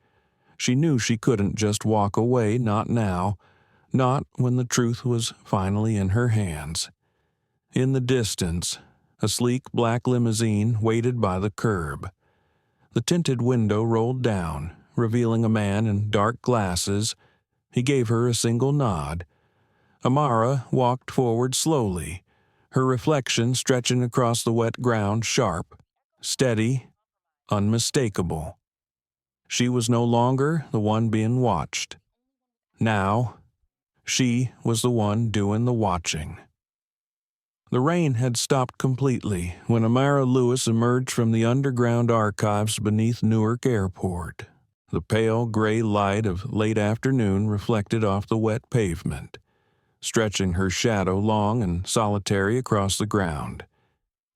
She knew she couldn't just walk away, not now, not when the truth was finally in her hands. In the distance, a sleek black limousine waited by the curb. The tinted window rolled down, revealing a man in dark glasses, He gave her a single nod. Amara walked forward slowly, her reflection stretching across the wet ground sharp, steady, unmistakable. She was no longer the one being watched. Now, she was the one doing the watching. The rain had stopped completely when Amara Lewis emerged from the underground archives beneath Newark Airport. The pale gray light of late afternoon reflected off the wet pavement, stretching her shadow long and solitary across the ground.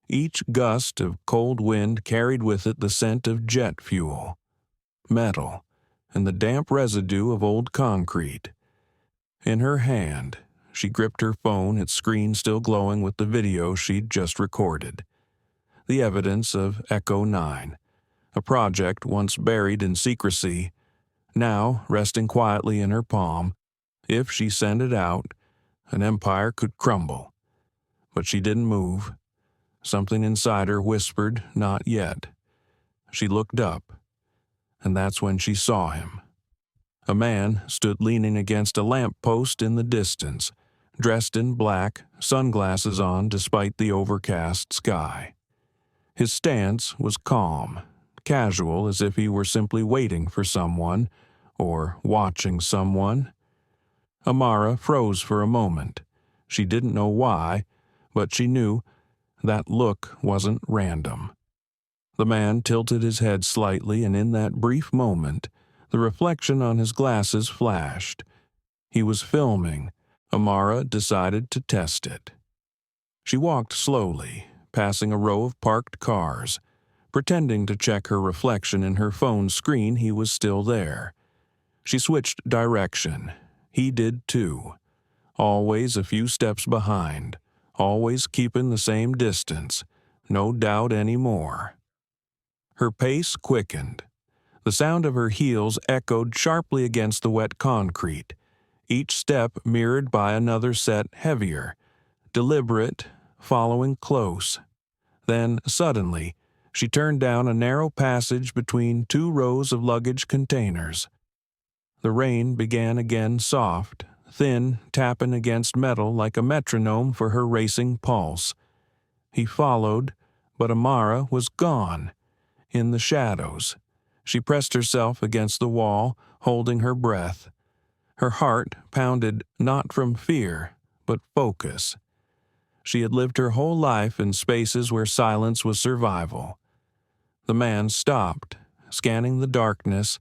Each gust of cold wind carried with it the scent of jet fuel, metal, and the damp residue of old concrete. In her hand, she gripped her phone, its screen still glowing with the video she'd just recorded. The evidence of Echo 9, a project once buried in secrecy, now resting quietly in her palm. If she sent it out, an empire could crumble. But she didn't move. Something inside her whispered, "Not yet." She looked up, and that's when she saw him. A man stood leaning against a lamp post in the distance, dressed in black, sunglasses on despite the overcast sky. His stance was calm, casual, as if he were simply waiting for someone, or watching someone. Amara froze for a moment. She didn't know why, but she knew that look wasn't random. The man tilted his head slightly, and in that brief moment, the reflection on his glasses flashed. He was filming. Amara decided to test it. She walked slowly, passing a row of parked cars. Pretending to check her reflection in her phone's screen, he was still there. She switched direction. He did too. Always a few steps behind, always keeping the same distance, no doubt anymore. Her pace quickened. The sound of her heels echoed sharply against the wet concrete, each step mirrored by another set heavier, deliberate, following close. Then, suddenly, she turned down a narrow passage between two rows of luggage containers. The rain began again soft, thin, tapping against metal like a metronome for her racing pulse. He followed, but Amara was gone. In the shadows, she pressed herself against the wall, holding her breath. Her heart pounded not from fear, but focus. She had lived her whole life in spaces where silence was survival. The man stopped, scanning the darkness.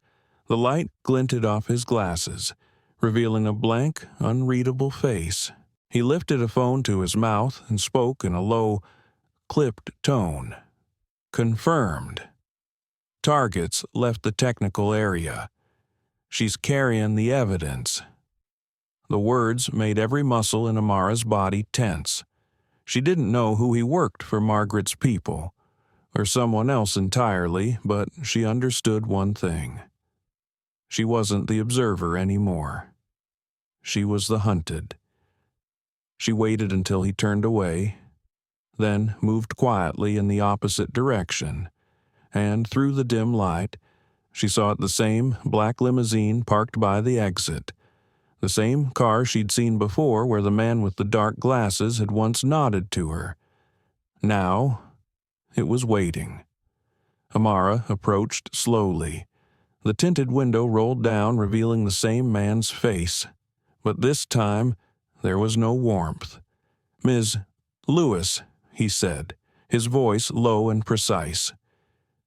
The light glinted off his glasses, revealing a blank, unreadable face. He lifted a phone to his mouth and spoke in a low, clipped tone. "Confirmed. Targets left the technical area. She's carrying the evidence." The words made every muscle in Amara's body tense. She didn't know who he worked for Margaret's people, or someone else entirely, but she understood one thing. She wasn't the observer anymore. She was the hunted. She waited until he turned away, then moved quietly in the opposite direction, and through the dim light, she saw the same black limousine parked by the exit, the same car she'd seen before where the man with the dark glasses had once nodded to her. Now, it was waiting. Amara approached slowly. The tinted window rolled down, revealing the same man's face, but this time there was no warmth. "Ms. Lewis," he said, his voice low and precise.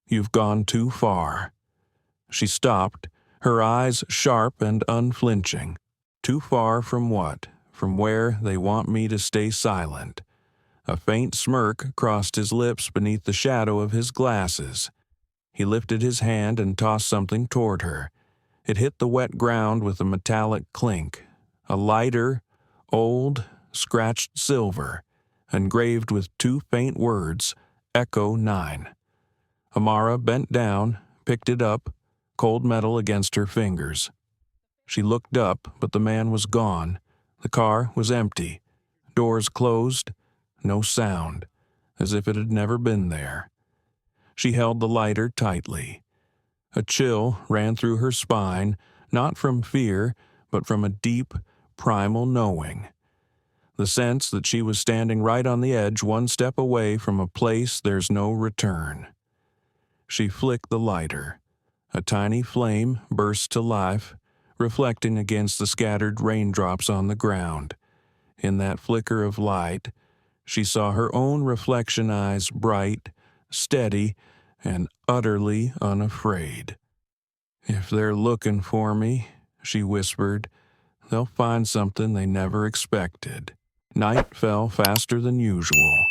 "You've gone too far." She stopped, her eyes sharp and unflinching. Too far from what? From where they want me to stay silent. A faint smirk crossed his lips beneath the shadow of his glasses. He lifted his hand and tossed something toward her. It hit the wet ground with a metallic clink. A lighter, old, scratched silver, engraved with two faint words, Echo 9. Amara bent down, picked it up, cold metal against her fingers. She looked up, but the man was gone. The car was empty. Doors closed, no sound, as if it had never been there. She held the lighter tightly. A chill ran through her spine, not from fear, but from a deep, primal knowing. The sense that she was standing right on the edge, one step away from a place there's no return. She flicked the lighter. A tiny flame burst to life, reflecting against the scattered raindrops on the ground. In that flicker of light, she saw her own reflection eyes bright, steady, and utterly unafraid. "If they're looking for me," she whispered, "they'll find something they never expected." Night fell faster than usual.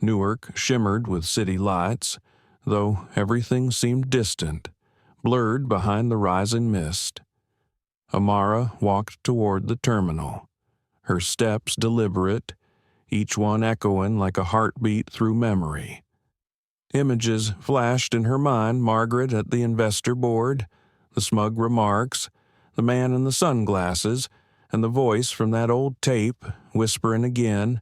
Newark shimmered with city lights, though everything seemed distant, blurred behind the rising mist. Amara walked toward the terminal, her steps deliberate, each one echoing like a heartbeat through memory. Images flashed in her mind: Margaret at the investor board, the smug remarks, the man in the sunglasses, and the voice from that old tape whispering again,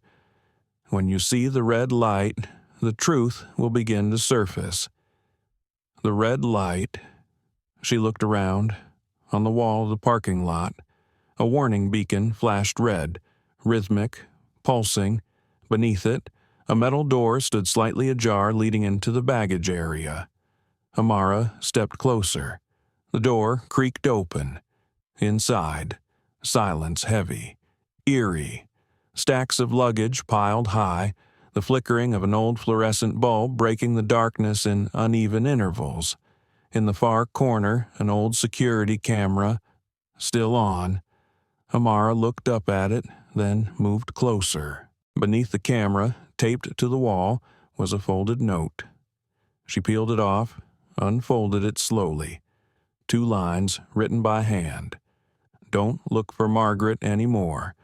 "When you see the red light, the truth will begin to surface." The red light. She looked around. On the wall of the parking lot, a warning beacon flashed red, rhythmic, pulsing. Beneath it, a metal door stood slightly ajar, leading into the baggage area. Amara stepped closer. The door creaked open. Inside, silence heavy, eerie. Stacks of luggage piled high, the flickering of an old fluorescent bulb breaking the darkness in uneven intervals. In the far corner, an old security camera, still on. Amara looked up at it, then moved closer. Beneath the camera, taped to the wall, was a folded note. She peeled it off, unfolded it slowly. 2 lines written by hand. "Don't look for Margaret anymore.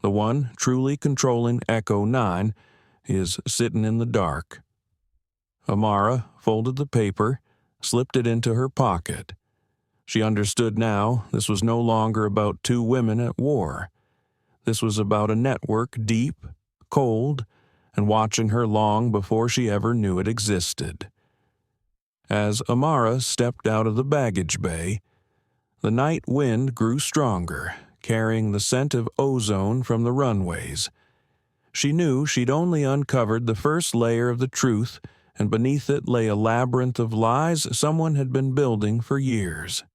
The one truly controlling Echo 9 is sitting in the dark." Amara folded the paper, slipped it into her pocket. She understood now this was no longer about 2 women at war. This was about a network deep, cold, and watching her long before she ever knew it existed. As Amara stepped out of the baggage bay, the night wind grew stronger, carrying the scent of ozone from the runways. She knew she'd only uncovered the first layer of the truth, and beneath it lay a labyrinth of lies someone had been building for years.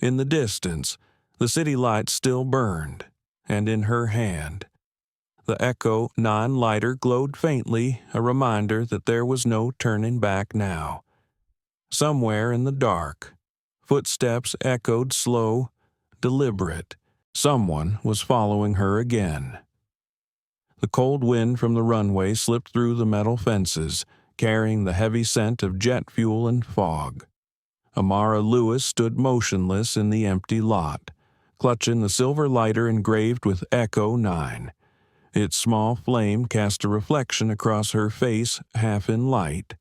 In the distance, the city lights still burned, and in her hand, the Echo 9 lighter glowed faintly, a reminder that there was no turning back now. Somewhere in the dark, footsteps echoed slow, deliberate. Someone was following her again. The cold wind from the runway slipped through the metal fences, carrying the heavy scent of jet fuel and fog. Amara Lewis stood motionless in the empty lot, clutching the silver lighter engraved with Echo 9. Its small flame cast a reflection across her face, half in light,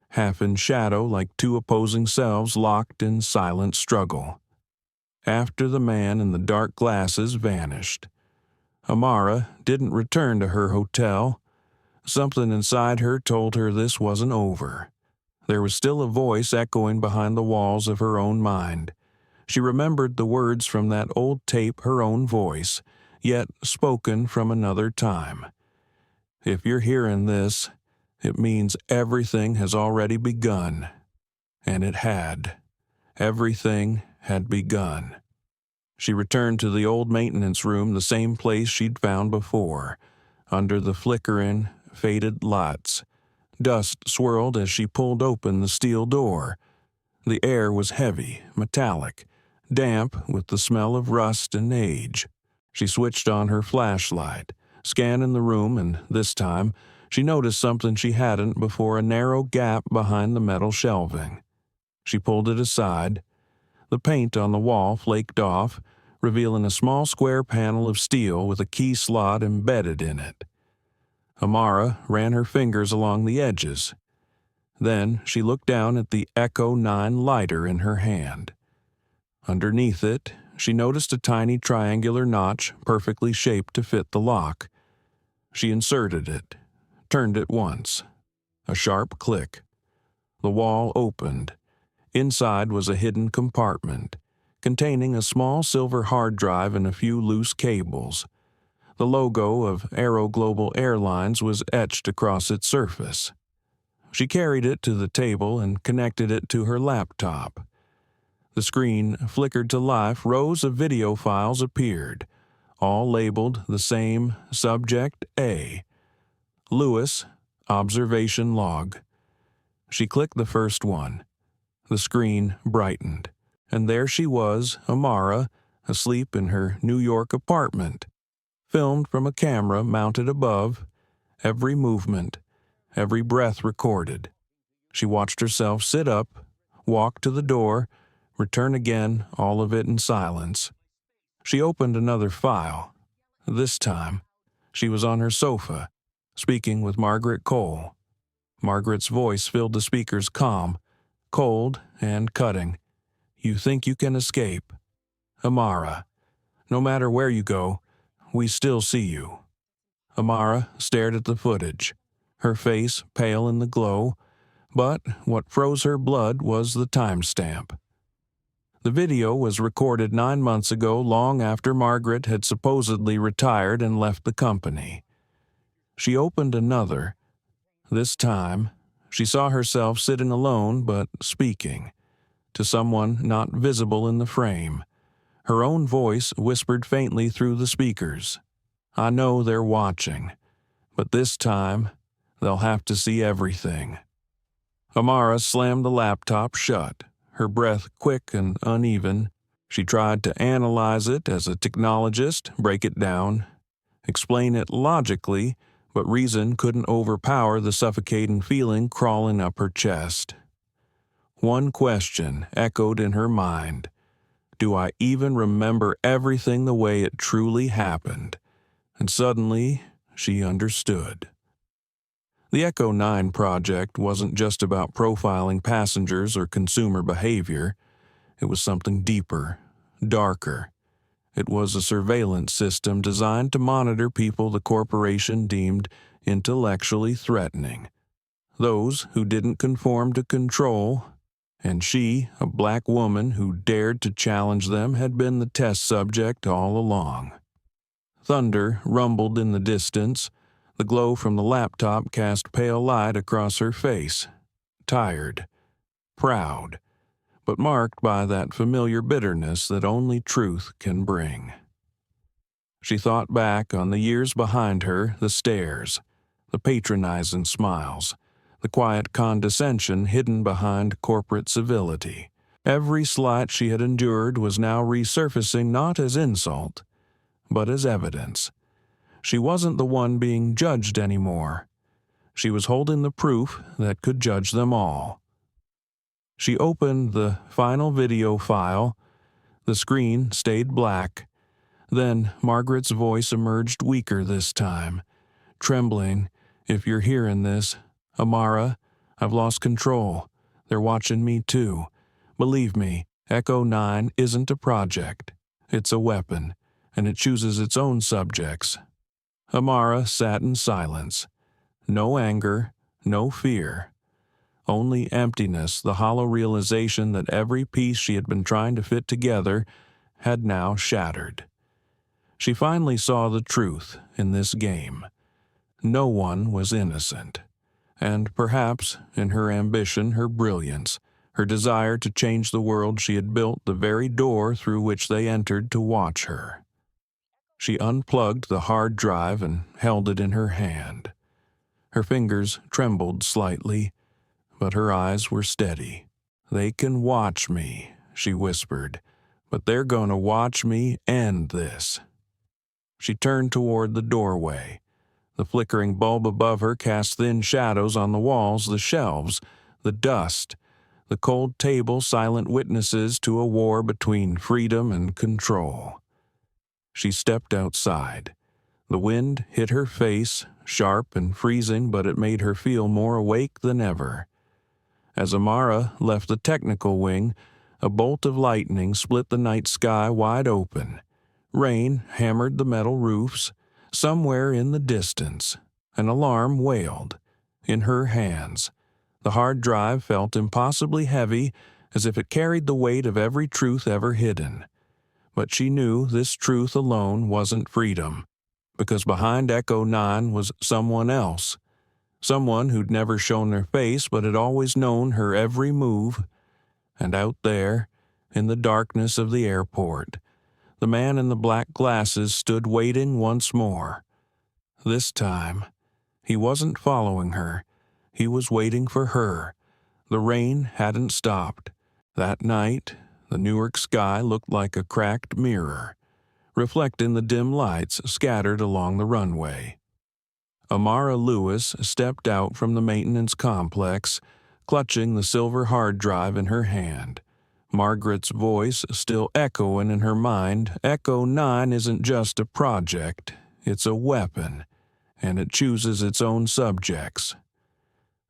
half in shadow, like 2 opposing selves locked in silent struggle. After the man in the dark glasses vanished, Amara didn't return to her hotel. Something inside her told her this wasn't over. There was still a voice echoing behind the walls of her own mind. She remembered the words from that old tape, her own voice, yet spoken from another time. "If you're hearing this, it means everything has already begun." And it had. Everything had begun. She returned to the old maintenance room, the same place she'd found before, under the flickering, faded lights. Dust swirled as she pulled open the steel door. The air was heavy, metallic, damp with the smell of rust and age. She switched on her flashlight, scanning the room, and this time she noticed something she hadn't before: a narrow gap behind the metal shelving. She pulled it aside. The paint on the wall flaked off, revealing a small square panel of steel with a key slot embedded in it. Amara ran her fingers along the edges. Then she looked down at the Echo 9 lighter in her hand. Underneath it, she noticed a tiny triangular notch perfectly shaped to fit the lock. She inserted it, turned it once. A sharp click. The wall opened. Inside was a hidden compartment, containing a small silver hard drive and a few loose cables. The logo of Aero Global Airlines was etched across its surface. She carried it to the table and connected it to her laptop. The screen flickered to life. Rows of video files appeared, all labeled the same Subject A. Lewis, Observation Log. She clicked the first one. The screen brightened, and there she was, Amara, asleep in her New York apartment, filmed from a camera mounted above, every movement, every breath recorded. She watched herself sit up, walk to the door, return again, all of it in silence. She opened another file. This time, she was on her sofa, speaking with Margaret Cole. Margaret's voice filled the speakers calm, cold, and cutting. "You think you can escape? Amara, no matter where you go, we still see you." Amara stared at the footage, her face pale in the glow, but what froze her blood was the timestamp. The video was recorded 9 months ago, long after Margaret had supposedly retired and left the company. She opened another. This time, she saw herself sitting alone but speaking, to someone not visible in the frame. Her own voice whispered faintly through the speakers. "I know they're watching, but this time, they'll have to see everything." Amara slammed the laptop shut, her breath quick and uneven. She tried to analyze it as a technologist, break it down, explain it logically, but reason couldn't overpower the suffocating feeling crawling up her chest. One question echoed in her mind. Do I even remember everything the way it truly happened? And suddenly, she understood. The Echo 9 project wasn't just about profiling passengers or consumer behavior. It was something deeper, darker. It was a surveillance system designed to monitor people the corporation deemed intellectually threatening. Those who didn't conform to control, and she, a black woman who dared to challenge them, had been the test subject all along. Thunder rumbled in the distance. The glow from the laptop cast pale light across her face, tired, proud, but marked by that familiar bitterness that only truth can bring. She thought back on the years behind her, the stares, the patronizing smiles, the quiet condescension hidden behind corporate civility. Every slight she had endured was now resurfacing not as insult, but as evidence. She wasn't the one being judged anymore. She was holding the proof that could judge them all. She opened the final video file. The screen stayed black. Then Margaret's voice emerged weaker this time, trembling. "If you're hearing this, Amara, I've lost control. They're watching me too. Believe me, Echo 9 isn't a project. It's a weapon, and it chooses its own subjects." Amara sat in silence. No anger, no fear. Only emptiness, the hollow realization that every piece she had been trying to fit together had now shattered. She finally saw the truth in this game. No one was innocent. And perhaps, in her ambition, her brilliance, her desire to change the world, she had built the very door through which they entered to watch her. She unplugged the hard drive and held it in her hand. Her fingers trembled slightly, but her eyes were steady. "They can watch me," she whispered, "but they're going to watch me end this." She turned toward the doorway. The flickering bulb above her cast thin shadows on the walls, the shelves, the dust, the cold table, silent witnesses to a war between freedom and control. She stepped outside. The wind hit her face, sharp and freezing, but it made her feel more awake than ever. As Amara left the technical wing, a bolt of lightning split the night sky wide open. Rain hammered the metal roofs. Somewhere in the distance, an alarm wailed. In her hands, the hard drive felt impossibly heavy, as if it carried the weight of every truth ever hidden. But she knew this truth alone wasn't freedom, because behind Echo 9 was someone else, someone who'd never shown their face but had always known her every move. And out there, in the darkness of the airport, the man in the black glasses stood waiting once more. This time, he wasn't following her. He was waiting for her. The rain hadn't stopped. That night, the Newark sky looked like a cracked mirror, reflecting the dim lights scattered along the runway. Amara Lewis stepped out from the maintenance complex, clutching the silver hard drive in her hand. Margaret's voice still echoing in her mind. Echo 9 isn't just a project, it's a weapon, and it chooses its own subjects.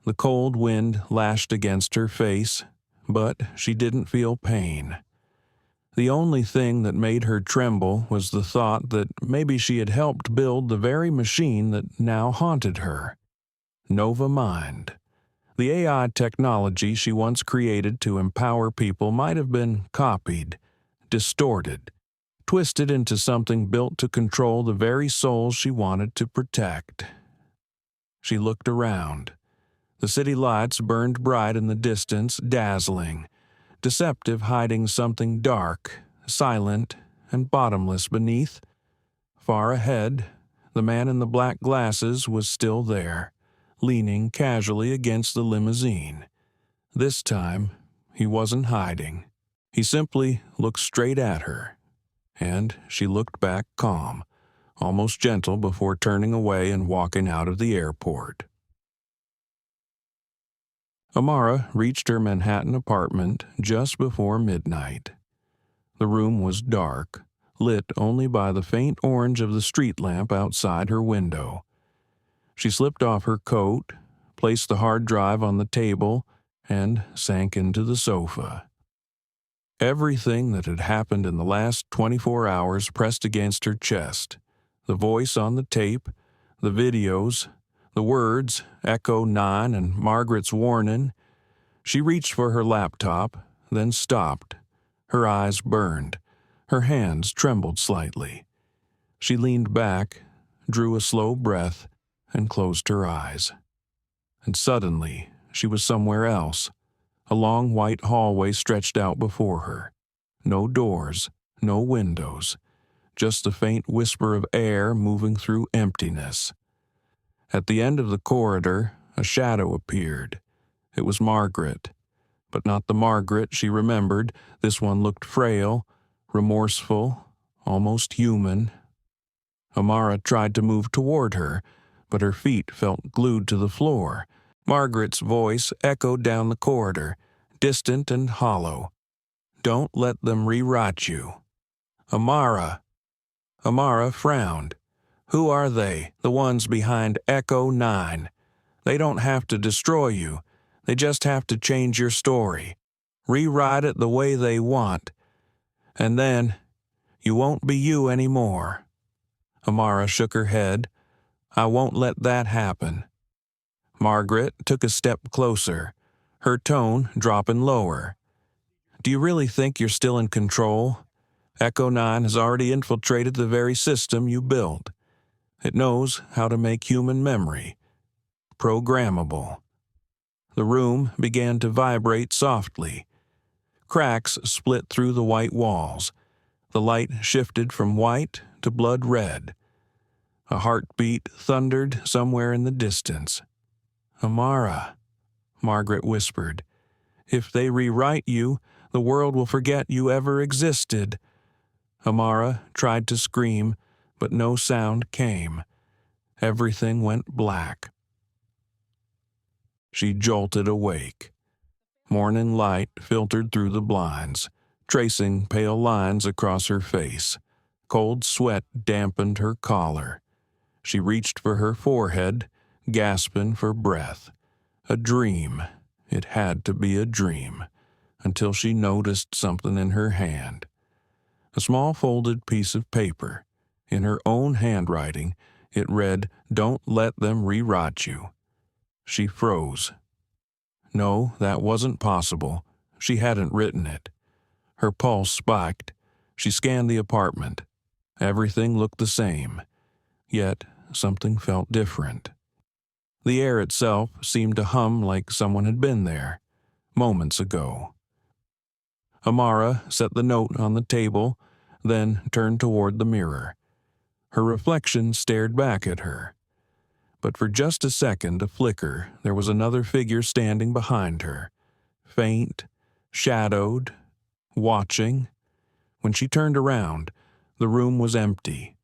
The cold wind lashed against her face, but she didn't feel pain. The only thing that made her tremble was the thought that maybe she had helped build the very machine that now haunted her. NovaMind. The AI technology she once created to empower people might have been copied, distorted, twisted into something built to control the very souls she wanted to protect. She looked around. The city lights burned bright in the distance, dazzling, deceptive, hiding something dark, silent, and bottomless beneath. Far ahead, the man in the black glasses was still there, leaning casually against the limousine. This time, he wasn't hiding. He simply looked straight at her, and she looked back calm, almost gentle before turning away and walking out of the airport. Amara reached her Manhattan apartment just before midnight. The room was dark, lit only by the faint orange of the street lamp outside her window. She slipped off her coat, placed the hard drive on the table, and sank into the sofa. Everything that had happened in the last 24 hours pressed against her chest. The voice on the tape, the videos, the words, Echo 9 and Margaret's warning. She reached for her laptop, then stopped. Her eyes burned. Her hands trembled slightly. She leaned back, drew a slow breath, and closed her eyes. And suddenly, she was somewhere else. A long white hallway stretched out before her. No doors, no windows, just the faint whisper of air moving through emptiness. At the end of the corridor, a shadow appeared. It was Margaret, but not the Margaret she remembered. This one looked frail, remorseful, almost human. Amara tried to move toward her, but her feet felt glued to the floor. Margaret's voice echoed down the corridor, distant and hollow. "Don't let them rewrite you." "Amara." Amara frowned. "Who are they, the ones behind Echo 9? They don't have to destroy you. They just have to change your story. Rewrite it the way they want. And then, you won't be you anymore." Amara shook her head. "I won't let that happen." Margaret took a step closer, her tone dropping lower. "Do you really think you're still in control? Echo 9 has already infiltrated the very system you built. It knows how to make human memory programmable." The room began to vibrate softly. Cracks split through the white walls. The light shifted from white to blood red. A heartbeat thundered somewhere in the distance. "Amara," Margaret whispered, "if they rewrite you, the world will forget you ever existed." Amara tried to scream, but no sound came. Everything went black. She jolted awake. Morning light filtered through the blinds, tracing pale lines across her face. Cold sweat dampened her collar. She reached for her forehead, gasping for breath. A dream. It had to be a dream, until she noticed something in her hand. A small folded piece of paper. In her own handwriting, it read, "Don't let them rewrite you." She froze. No, that wasn't possible. She hadn't written it. Her pulse spiked. She scanned the apartment. Everything looked the same, yet something felt different. The air itself seemed to hum like someone had been there, moments ago. Amara set the note on the table, then turned toward the mirror. Her reflection stared back at her. But for just a second, a flicker, there was another figure standing behind her, faint, shadowed, watching. When she turned around, the room was empty.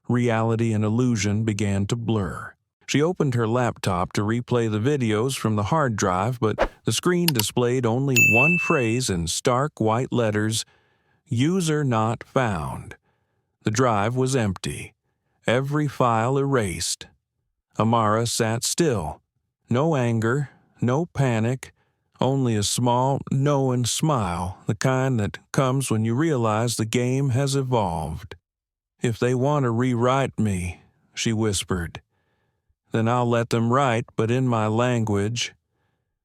Reality and illusion began to blur. She opened her laptop to replay the videos from the hard drive, but the screen displayed only one phrase in stark white letters, "User not found." The drive was empty, every file erased. Amara sat still. No anger, no panic, only a small, knowing smile, the kind that comes when you realize the game has evolved. "If they want to rewrite me," she whispered, "then I'll let them write, but in my language."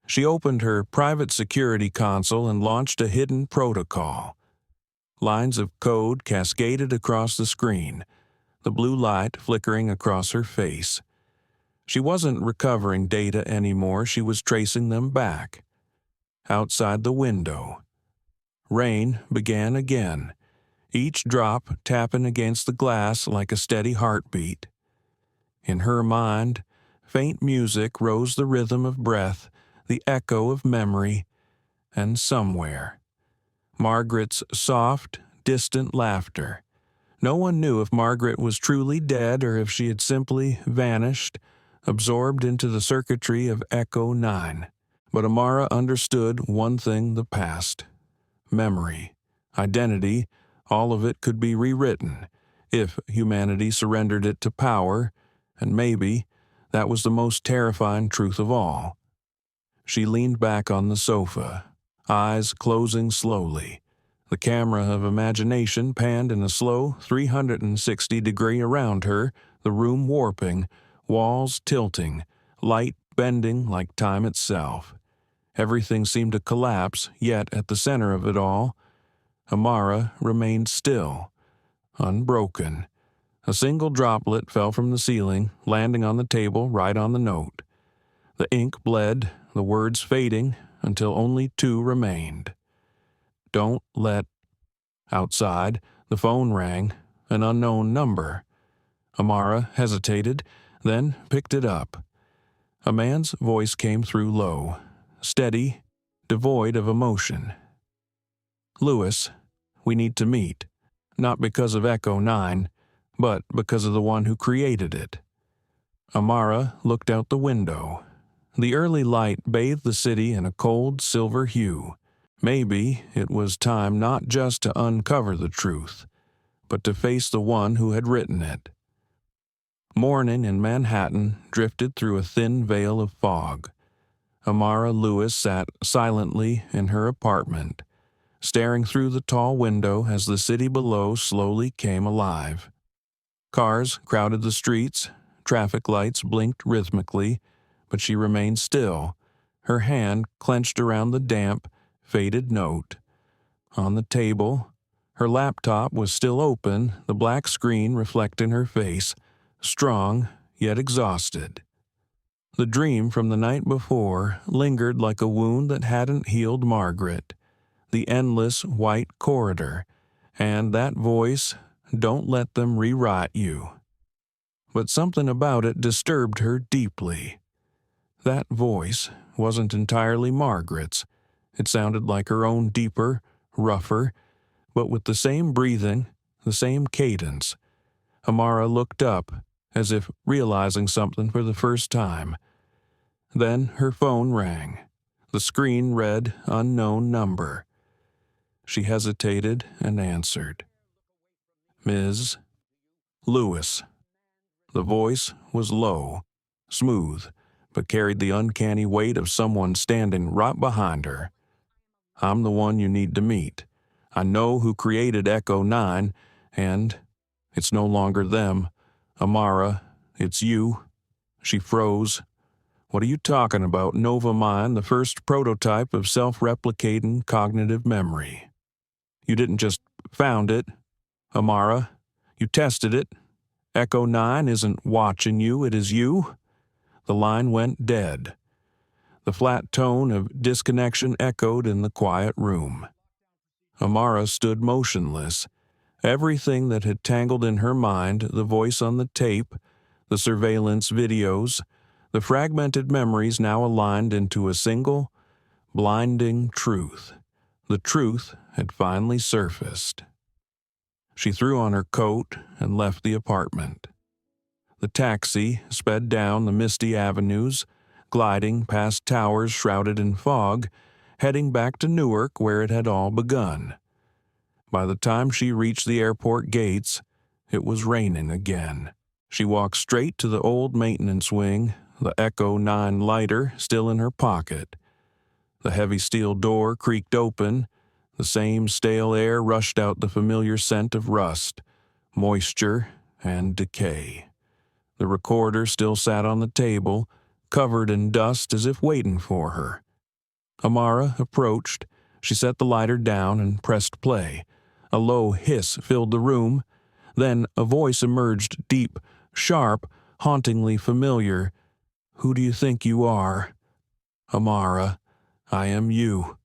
She opened her private security console and launched a hidden protocol. Lines of code cascaded across the screen, the blue light flickering across her face. She wasn't recovering data anymore, she was tracing them back. Outside the window, rain began again, each drop tapping against the glass like a steady heartbeat. In her mind, faint music rose, the rhythm of breath, the echo of memory, and somewhere, Margaret's soft, distant laughter. No one knew if Margaret was truly dead or if she had simply vanished, absorbed into the circuitry of Echo 9. But Amara understood one thing: the past. Memory, identity, all of it could be rewritten if humanity surrendered it to power, and maybe that was the most terrifying truth of all. She leaned back on the sofa, eyes closing slowly. The camera of imagination panned in a slow 360-degree around her, the room warping, walls tilting, light bending like time itself. Everything seemed to collapse, yet at the center of it all, Amara remained still, unbroken. A single droplet fell from the ceiling, landing on the table right on the note. The ink bled, the words fading, until only two remained. "Don't let..." Outside, the phone rang, an unknown number. Amara hesitated, then picked it up. A man's voice came through low, steady, devoid of emotion. "Lewis, we need to meet. Not because of Echo 9, but because of the one who created it." Amara looked out the window. The early light bathed the city in a cold silver hue. Maybe it was time not just to uncover the truth, but to face the one who had written it. Morning in Manhattan drifted through a thin veil of fog. Amara Lewis sat silently in her apartment, staring through the tall window as the city below slowly came alive. Cars crowded the streets, traffic lights blinked rhythmically, but she remained still, her hand clenched around the damp, faded note. On the table, her laptop was still open, the black screen reflecting her face, strong yet exhausted. The dream from the night before lingered like a wound that hadn't healed Margaret. The endless white corridor, and that voice, "Don't let them rewrite you." But something about it disturbed her deeply. That voice wasn't entirely Margaret's. It sounded like her own, deeper, rougher, but with the same breathing, the same cadence. Amara looked up, as if realizing something for the first time. Then her phone rang. The screen read unknown number. She hesitated and answered. "Ms. Lewis." The voice was low, smooth, but carried the uncanny weight of someone standing right behind her. "I'm the one you need to meet. I know who created Echo 9, and it's no longer them. Amara, it's you." She froze. What are you talking about, NovaMind, the first prototype of self-replicating cognitive memory? You didn't just found it, Amara. You tested it. Echo 9 isn't watching you, it is you. The line went dead. The flat tone of disconnection echoed in the quiet room. Amara stood motionless. Everything that had tangled in her mind, the voice on the tape, the surveillance videos, the fragmented memories now aligned into a single, blinding truth. The truth had finally surfaced. She threw on her coat and left the apartment. The taxi sped down the misty avenues, gliding past towers shrouded in fog, heading back to Newark where it had all begun. By the time she reached the airport gates, it was raining again. She walked straight to the old maintenance wing, the Echo 9 lighter still in her pocket. The heavy steel door creaked open. The same stale air rushed out the familiar scent of rust, moisture, and decay. The recorder still sat on the table, covered in dust as if waiting for her. Amara approached. She set the lighter down and pressed play. A low hiss filled the room. Then a voice emerged, deep, sharp, hauntingly familiar. "Who do you think you are?" "Amara, I am you."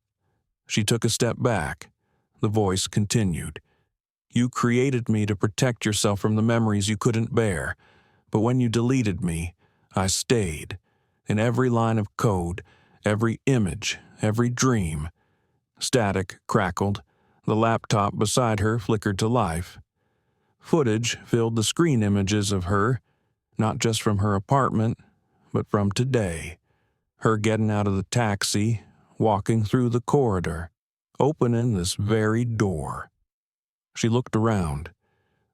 She took a step back. The voice continued. "You created me to protect yourself from the memories you couldn't bear. But when you deleted me, I stayed. In every line of code, every image, every dream." Static crackled. The laptop beside her flickered to life. Footage filled the screen images of her, not just from her apartment, but from today. Her getting out of the taxi, walking through the corridor, opening this very door. She looked around.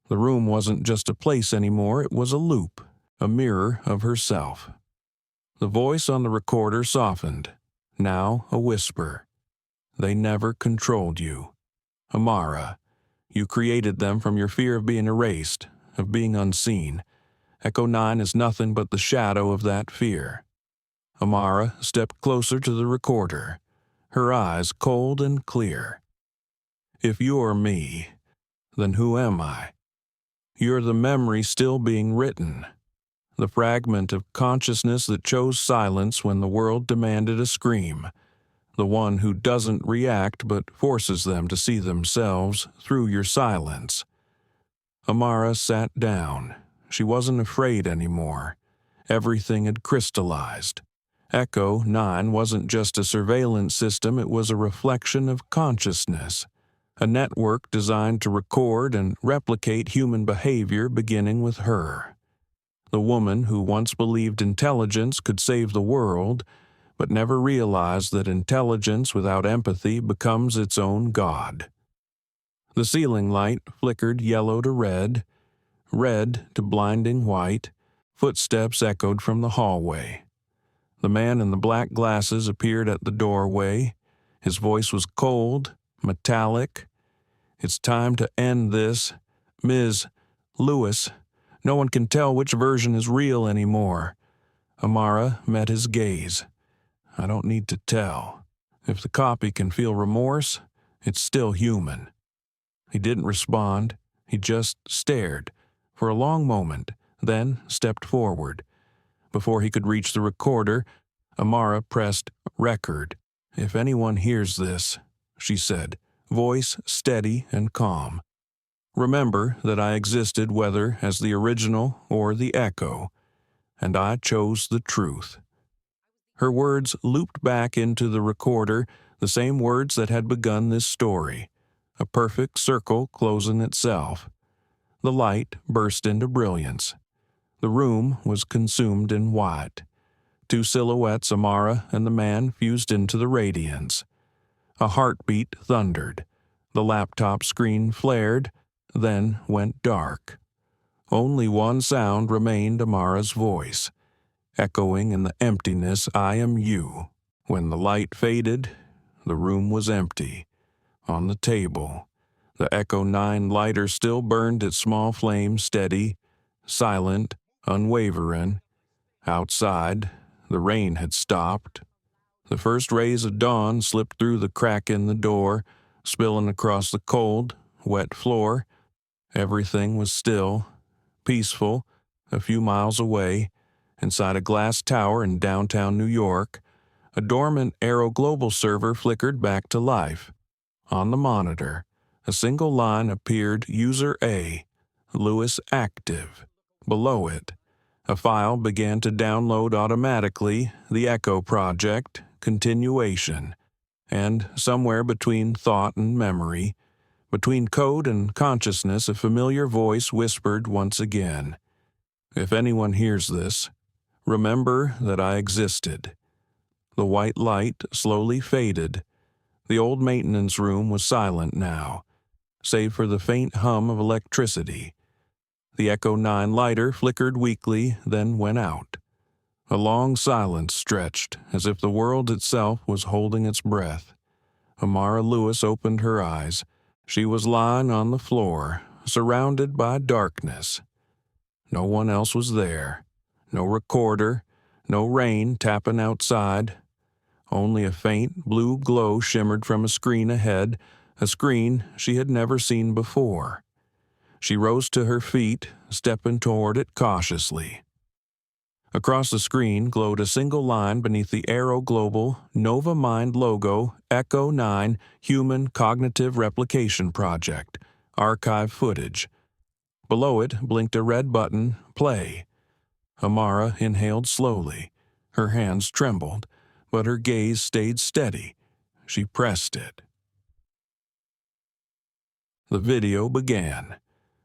The room wasn't just a place anymore, it was a loop, a mirror of herself. The voice on the recorder softened, now a whisper. "They never controlled you. Amara, you created them from your fear of being erased, of being unseen. Echo 9 is nothing but the shadow of that fear." Amara stepped closer to the recorder, her eyes cold and clear. "If you're me, then who am I? You're the memory still being written, the fragment of consciousness that chose silence when the world demanded a scream, the one who doesn't react but forces them to see themselves through your silence." Amara sat down. She wasn't afraid anymore. Everything had crystallized. Echo 9 wasn't just a surveillance system, it was a reflection of consciousness. A network designed to record and replicate human behavior beginning with her. The woman who once believed intelligence could save the world, but never realized that intelligence without empathy becomes its own god. The ceiling light flickered yellow to red to blinding white. Footsteps echoed from the hallway. The man in the black glasses appeared at the doorway. His voice was cold, metallic. "It's time to end this. Ms. Lewis, no one can tell which version is real anymore." Amara met his gaze. "I don't need to tell. If the copy can feel remorse, it's still human." He didn't respond. He just stared for a long moment, then stepped forward. Before he could reach the recorder, Amara pressed record. "If anyone hears this," she said, voice steady and calm, "remember that I existed whether as the original or the echo, and I chose the truth." Her words looped back into the recorder, the same words that had begun this story, a perfect circle closing itself. The light burst into brilliance. The room was consumed in white. Two silhouettes, Amara and the man, fused into the radiance. A heartbeat thundered. The laptop screen flared, then went dark. Only one sound remained, Amara's voice, echoing in the emptiness, "I am you." When the light faded, the room was empty. On the table, the Echo 9 lighter still burned its small flame steady, silent, unwavering. Outside, The rain had stopped. The first rays of dawn slipped through the crack in the door, spilling across the cold, wet floor. Everything was still, peaceful. A few miles away, inside a glass tower in downtown New York, a dormant Aero Global server flickered back to life. On the monitor, a single line appeared: User A, Lewis active. Below it, a file began to download automatically: the Echo Project, continuation. And somewhere between thought and memory, between code and consciousness, a familiar voice whispered once again, "If anyone hears this, remember that I existed." The white light slowly faded. The old maintenance room was silent now, save for the faint hum of electricity. The Echo 9 lighter flickered weakly, then went out. A long silence stretched, as if the world itself was holding its breath. Amara Lewis opened her eyes. She was lying on the floor, surrounded by darkness. No one else was there. No recorder, no rain tapping outside. Only a faint blue glow shimmered from a screen ahead, a screen she had never seen before. She rose to her feet, stepping toward it cautiously. Across the screen glowed a single line beneath the Aero Global NovaMind logo: Echo 9 Human Cognitive Replication Project, archive footage. Below it blinked a red button: play. Amara inhaled slowly. Her hands trembled, but her gaze stayed steady. She pressed it. The video began.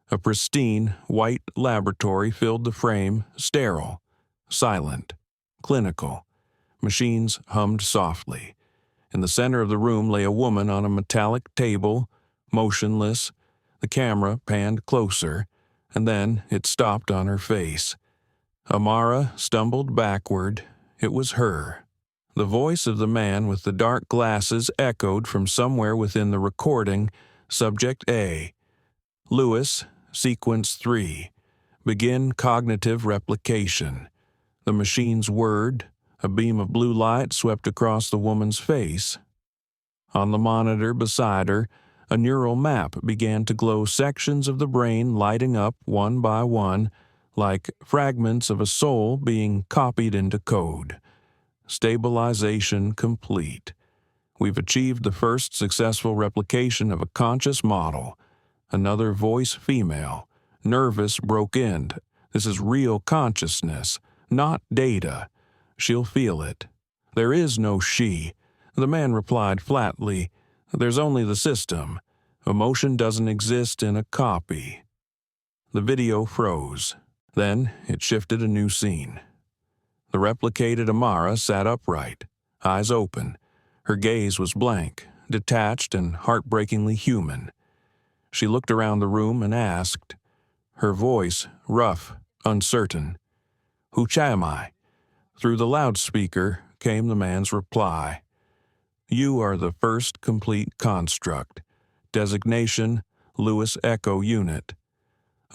A pristine, white laboratory filled the frame, sterile, silent, clinical. Machines hummed softly. In the center of the room lay a woman on a metallic table, motionless. The camera panned closer, and then it stopped on her face. Amara stumbled backward. It was her. The voice of the man with the dark glasses echoed from somewhere within the recording: Subject A. Lewis, Sequence 3. Begin cognitive replication. The machine's word. A beam of blue light swept across the woman's face. On the monitor beside her, a neural map began to glow, sections of the brain lighting up one by one, like fragments of a soul being copied into code. Stabilization complete. We've achieved the first successful replication of a conscious model. Another voice, female, nervous, broke in. This is real consciousness, not data. She'll feel it. There is no she. The man replied flatly, there's only the system. Emotion doesn't exist in a copy. The video froze. Then it shifted a new scene. The replicated Amara sat upright, eyes open. Her gaze was blank, detached, and heartbreakingly human. She looked around the room and asked, her voice rough, uncertain, "Who am I?" Through the loudspeaker came the man's reply, "You are the first complete construct. Designation, Lewis Echo Unit."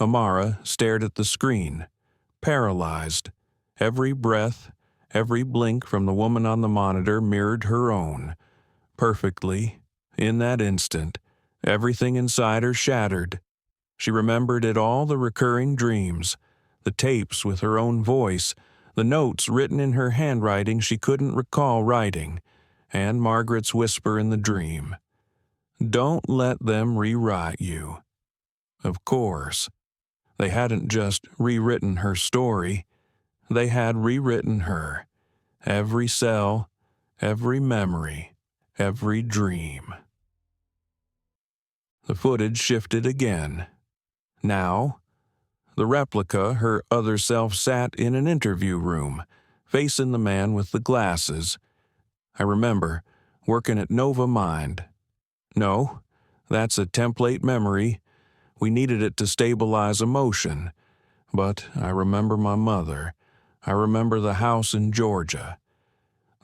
Amara stared at the screen, paralyzed. Every breath, every blink from the woman on the monitor mirrored her own. Perfectly, in that instant, everything inside her shattered. She remembered it all: the recurring dreams, the tapes with her own voice, the notes written in her handwriting she couldn't recall writing, and Margaret's whisper in the dream. Don't let them rewrite you. Of course, they hadn't just rewritten her story. They had rewritten her. Every cell, every memory, every dream. The footage shifted again. Now, the replica, her other self, sat in an interview room, facing the man with the glasses. I remember, working at NovaMind. No, that's a template memory. We needed it to stabilize emotion. But I remember my mother. I remember the house in Georgia.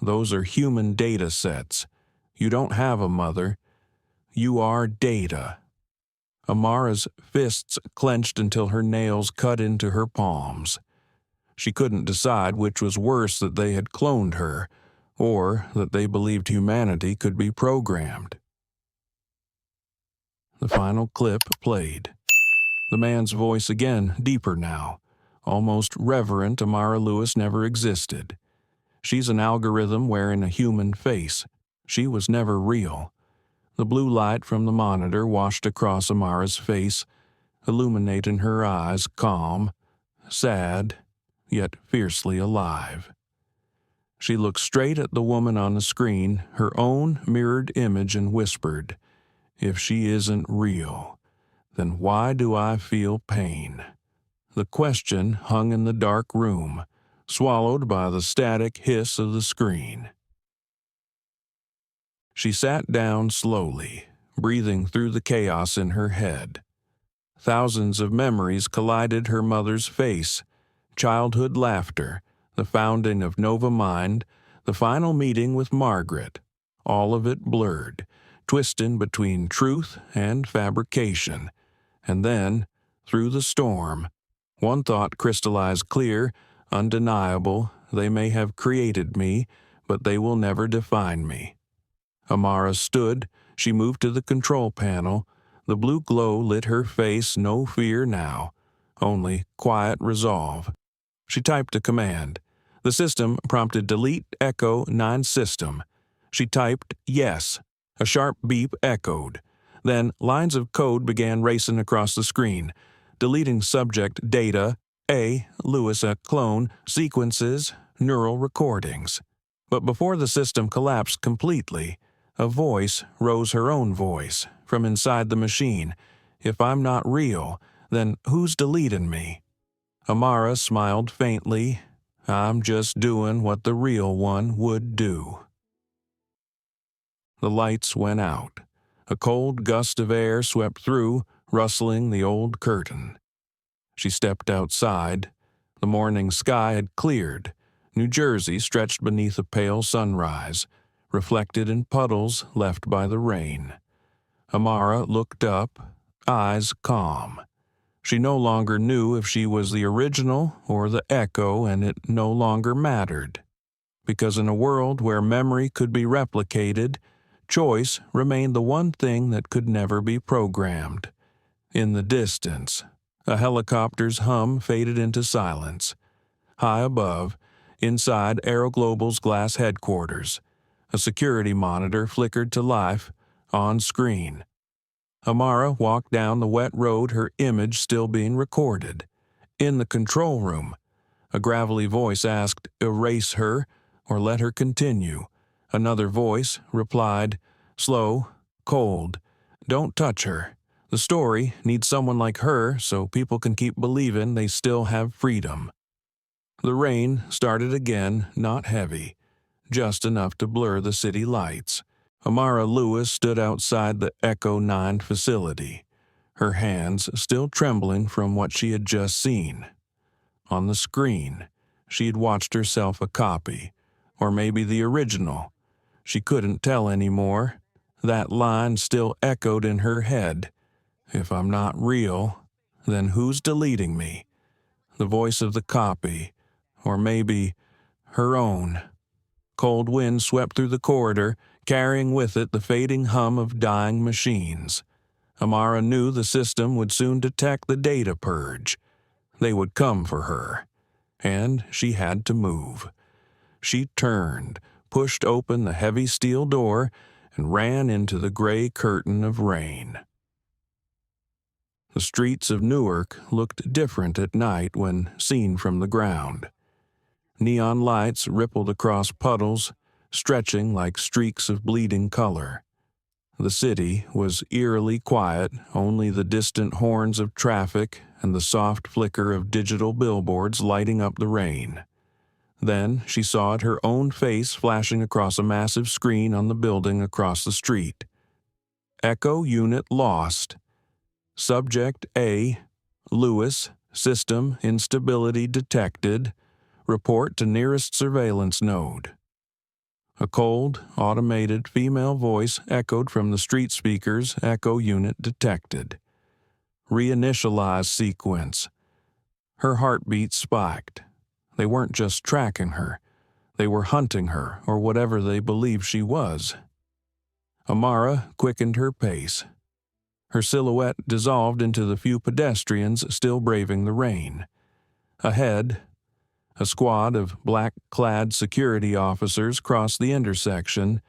Those are human data sets. You don't have a mother. You are data. Amara's fists clenched until her nails cut into her palms. She couldn't decide which was worse, that they had cloned her, or that they believed humanity could be programmed. The final clip played. The man's voice again, deeper now. Almost reverent. Amara Lewis never existed. She's an algorithm wearing a human face. She was never real. The blue light from the monitor washed across Amara's face, illuminating her eyes, calm, sad, yet fiercely alive. She looked straight at the woman on the screen, her own mirrored image, and whispered, "If she isn't real, then why do I feel pain?" The question hung in the dark room, swallowed by the static hiss of the screen. She sat down slowly, breathing through the chaos in her head. Thousands of memories collided her mother's face, childhood laughter, the founding of NovaMind, the final meeting with Margaret, all of it blurred, twisting between truth and fabrication. And then, through the storm, one thought crystallized clear, undeniable: they may have created me, but they will never define me. Amara stood. She moved to the control panel. The blue glow lit her face. No fear now, only quiet resolve. She typed a command. The system prompted delete echo 9 system. She typed yes. A sharp beep echoed. Then lines of code began racing across the screen. Deleting subject data, A, Lewis a clone, sequences, neural recordings. But before the system collapsed completely, a voice rose, her own voice, from inside the machine. "If I'm not real, then who's deleting me?" Amara smiled faintly. "I'm just doing what the real one would do." The lights went out. A cold gust of air swept through, rustling the old curtain. She stepped outside. The morning sky had cleared. New Jersey stretched beneath a pale sunrise, reflected in puddles left by the rain. Amara looked up, eyes calm. She no longer knew if she was the original or the echo, and it no longer mattered. Because in a world where memory could be replicated, choice remained the one thing that could never be programmed. In the distance, a helicopter's hum faded into silence. High above, inside AeroGlobal's glass headquarters, a security monitor flickered to life on screen. Amara walked down the wet road, her image still being recorded. In the control room, a gravelly voice asked, "Erase her or let her continue." Another voice replied, slow, cold, "Don't touch her. The story needs someone like her so people can keep believing they still have freedom." The rain started again, not heavy, just enough to blur the city lights. Amara Lewis stood outside the Echo 9 facility, her hands still trembling from what she had just seen. On the screen, she had watched herself a copy, or maybe the original. She couldn't tell anymore. That line still echoed in her head. "If I'm not real, then who's deleting me?" The voice of the copy, or maybe her own. Cold wind swept through the corridor, carrying with it the fading hum of dying machines. Amara knew the system would soon detect the data purge. They would come for her, and she had to move. She turned, pushed open the heavy steel door, and ran into the gray curtain of rain. The streets of Newark looked different at night when seen from the ground. Neon lights rippled across puddles, stretching like streaks of bleeding color. The city was eerily quiet, only the distant horns of traffic and the soft flicker of digital billboards lighting up the rain. Then she saw it, her own face flashing across a massive screen on the building across the street. Echo unit lost. Subject A, Lewis, system instability detected. Report to nearest surveillance node. A cold, automated female voice echoed from the street speakers. Echo unit detected. Reinitialize sequence. Her heartbeat spiked. They weren't just tracking her. They were hunting her, or whatever they believed she was. Amara quickened her pace. Her silhouette dissolved into the few pedestrians still braving the rain. Ahead, a squad of black-clad security officers crossed the intersection,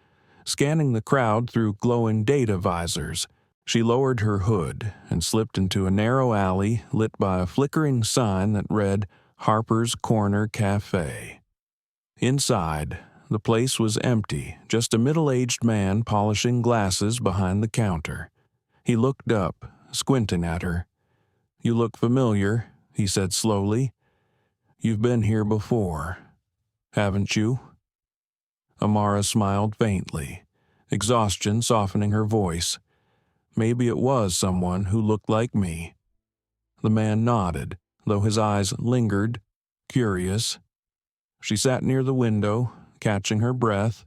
scanning the crowd through glowing data visors. She lowered her hood and slipped into a narrow alley lit by a flickering sign that read Harper's Corner Cafe. Inside, the place was empty, just a middle-aged man polishing glasses behind the counter. He looked up, squinting at her. "You look familiar," he said slowly. "You've been here before, haven't you?" Amara smiled faintly, exhaustion softening her voice. "Maybe it was someone who looked like me." The man nodded, though his eyes lingered, curious. She sat near the window, catching her breath.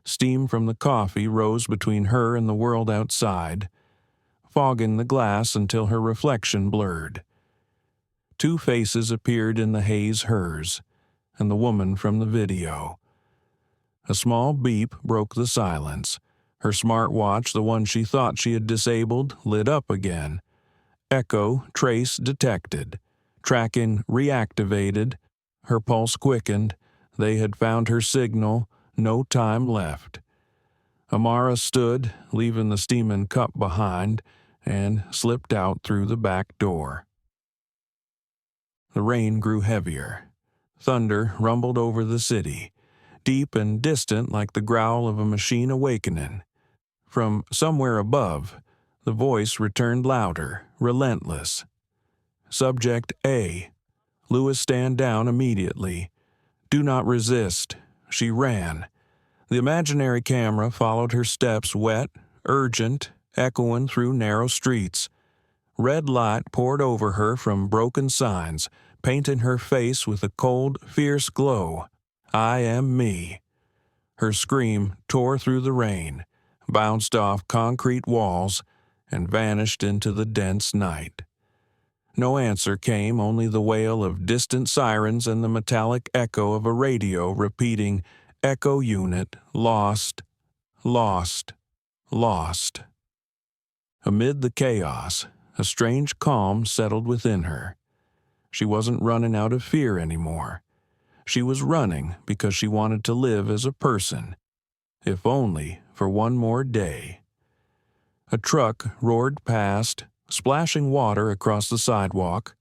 Steam from the coffee rose between her and the world outside, fogging the glass until her reflection blurred. Two faces appeared in the haze, hers and the woman from the video. A small beep broke the silence. Her smartwatch, the one she thought she had disabled, lit up again. Echo trace detected. Tracking reactivated. Her pulse quickened. They had found her signal. No time left. Amara stood, leaving the steaming cup behind, and slipped out through the back door. The rain grew heavier. Thunder rumbled over the city, deep and distant like the growl of a machine awakening. From somewhere above, the voice returned louder, relentless. "Subject A. Lewis, stand down immediately. Do not resist." She ran. The imaginary camera followed her steps, wet, urgent, echoing through narrow streets. Red light poured over her from broken signs, painting her face with a cold, fierce glow. "I am me." Her scream tore through the rain, bounced off concrete walls, and vanished into the dense night. No answer came, only the wail of distant sirens and the metallic echo of a radio repeating, "Echo unit, lost, lost, lost." Amid the chaos, a strange calm settled within her. She wasn't running out of fear anymore. She was running because she wanted to live as a person, if only for one more day. A truck roared past, splashing water across the sidewalk.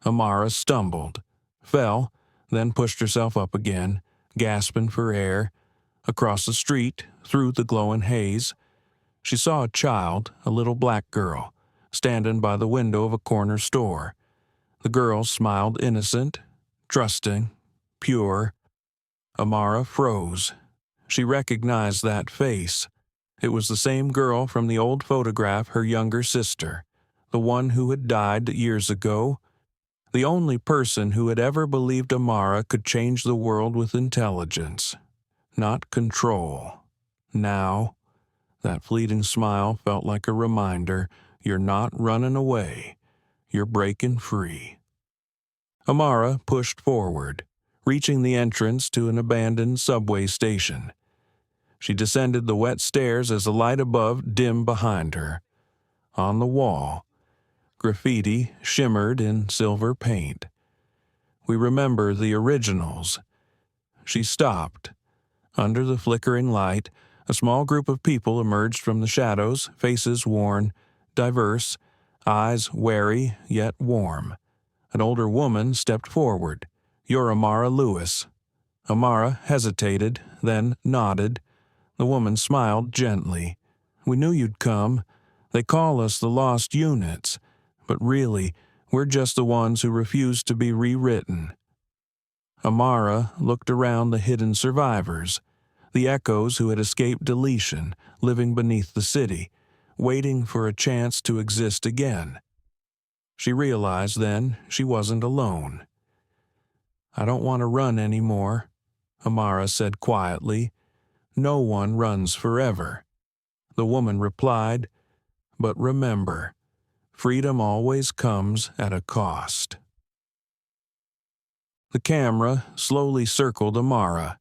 Amara stumbled, fell, then pushed herself up again, gasping for air. Across the street, through the glowing haze, she saw a child, a little black girl, standing by the window of a corner store. The girl smiled innocent, trusting, pure. Amara froze. She recognized that face. It was the same girl from the old photograph, her younger sister, the one who had died years ago, the only person who had ever believed Amara could change the world with intelligence, not control. Now, that fleeting smile felt like a reminder, you're not running away, you're breaking free. Amara pushed forward, reaching the entrance to an abandoned subway station. She descended the wet stairs as the light above dimmed behind her. On the wall, graffiti shimmered in silver paint. "We remember the originals." She stopped. Under the flickering light, a small group of people emerged from the shadows, faces worn, diverse, eyes wary yet warm. An older woman stepped forward. "You're Amara Lewis." Amara hesitated, then nodded. The woman smiled gently. "We knew you'd come. They call us the lost units, but really, we're just the ones who refuse to be rewritten." Amara looked around the hidden survivors, the echoes who had escaped deletion, living beneath the city, waiting for a chance to exist again. She realized then she wasn't alone. "I don't want to run anymore," Amara said quietly. "No one runs forever." The woman replied, "But remember, freedom always comes at a cost." The camera slowly circled Amara.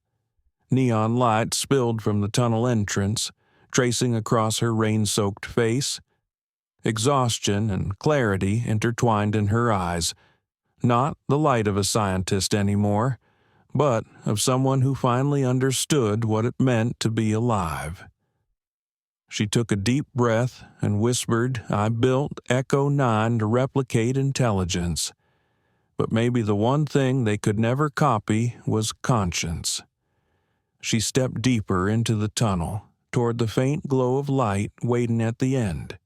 Neon light spilled from the tunnel entrance, tracing across her rain-soaked face. Exhaustion and clarity intertwined in her eyes, not the light of a scientist anymore, but of someone who finally understood what it meant to be alive. She took a deep breath and whispered, "I built Echo 9 to replicate intelligence. But maybe the one thing they could never copy was conscience." She stepped deeper into the tunnel, toward the faint glow of light waiting at the end.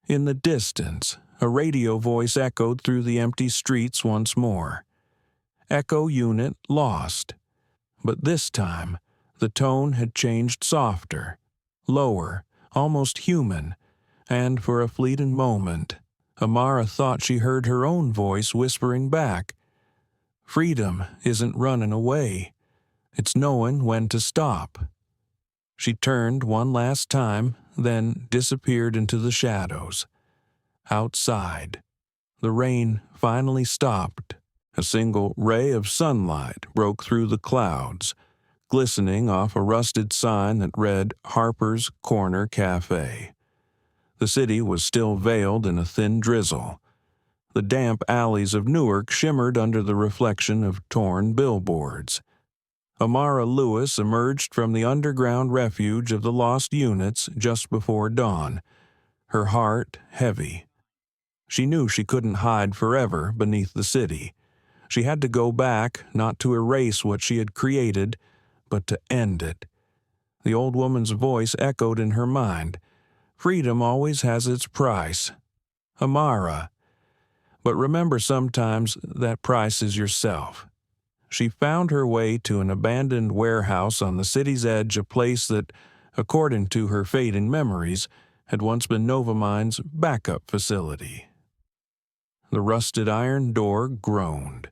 In the distance, a radio voice echoed through the empty streets once more. Echo unit lost. But this time, the tone had changed softer, lower, almost human, and for a fleeting moment, Amara thought she heard her own voice whispering back, "Freedom isn't running away. It's knowing when to stop." She turned one last time, then disappeared into the shadows. Outside, the rain finally stopped. A single ray of sunlight broke through the clouds, glistening off a rusted sign that read Harper's Corner Cafe. The city was still veiled in a thin drizzle. The damp alleys of Newark shimmered under the reflection of torn billboards. Amara Lewis emerged from the underground refuge of the lost units just before dawn, her heart heavy. She knew she couldn't hide forever beneath the city. She had to go back, not to erase what she had created, but to end it. The old woman's voice echoed in her mind. Freedom always has its price. Amara. But remember, sometimes that price is yourself. She found her way to an abandoned warehouse on the city's edge, a place that, according to her fading memories, had once been NovaMind's backup facility. The rusted iron door groaned,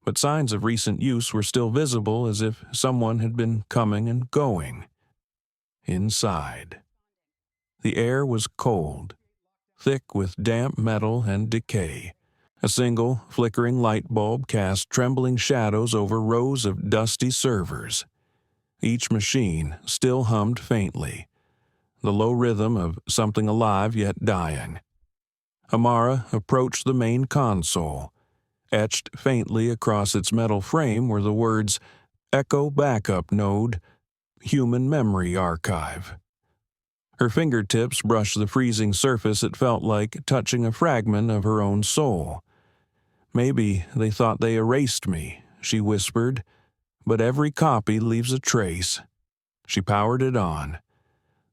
but signs of recent use were still visible, as if someone had been coming and going. Inside, the air was cold, thick with damp metal and decay. A single, flickering light bulb cast trembling shadows over rows of dusty servers. Each machine still hummed faintly, the low rhythm of something alive yet dying. Amara approached the main console. Etched faintly across its metal frame were the words, "Echo Backup Node, Human Memory Archive." Her fingertips brushed the freezing surface. It felt like touching a fragment of her own soul. "Maybe they thought they erased me," she whispered, "but every copy leaves a trace." She powered it on.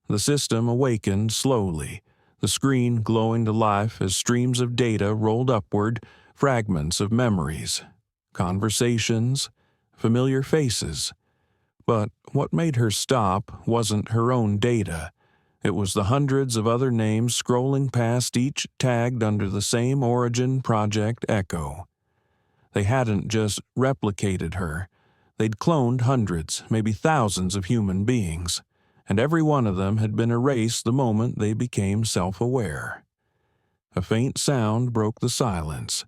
The system awakened slowly, the screen glowing to life as streams of data rolled upward, fragments of memories, conversations, familiar faces. But what made her stop wasn't her own data. It was the hundreds of other names scrolling past, each tagged under the same origin Project Echo. They hadn't just replicated her. They'd cloned hundreds, maybe thousands of human beings, and every one of them had been erased the moment they became self-aware. A faint sound broke the silence.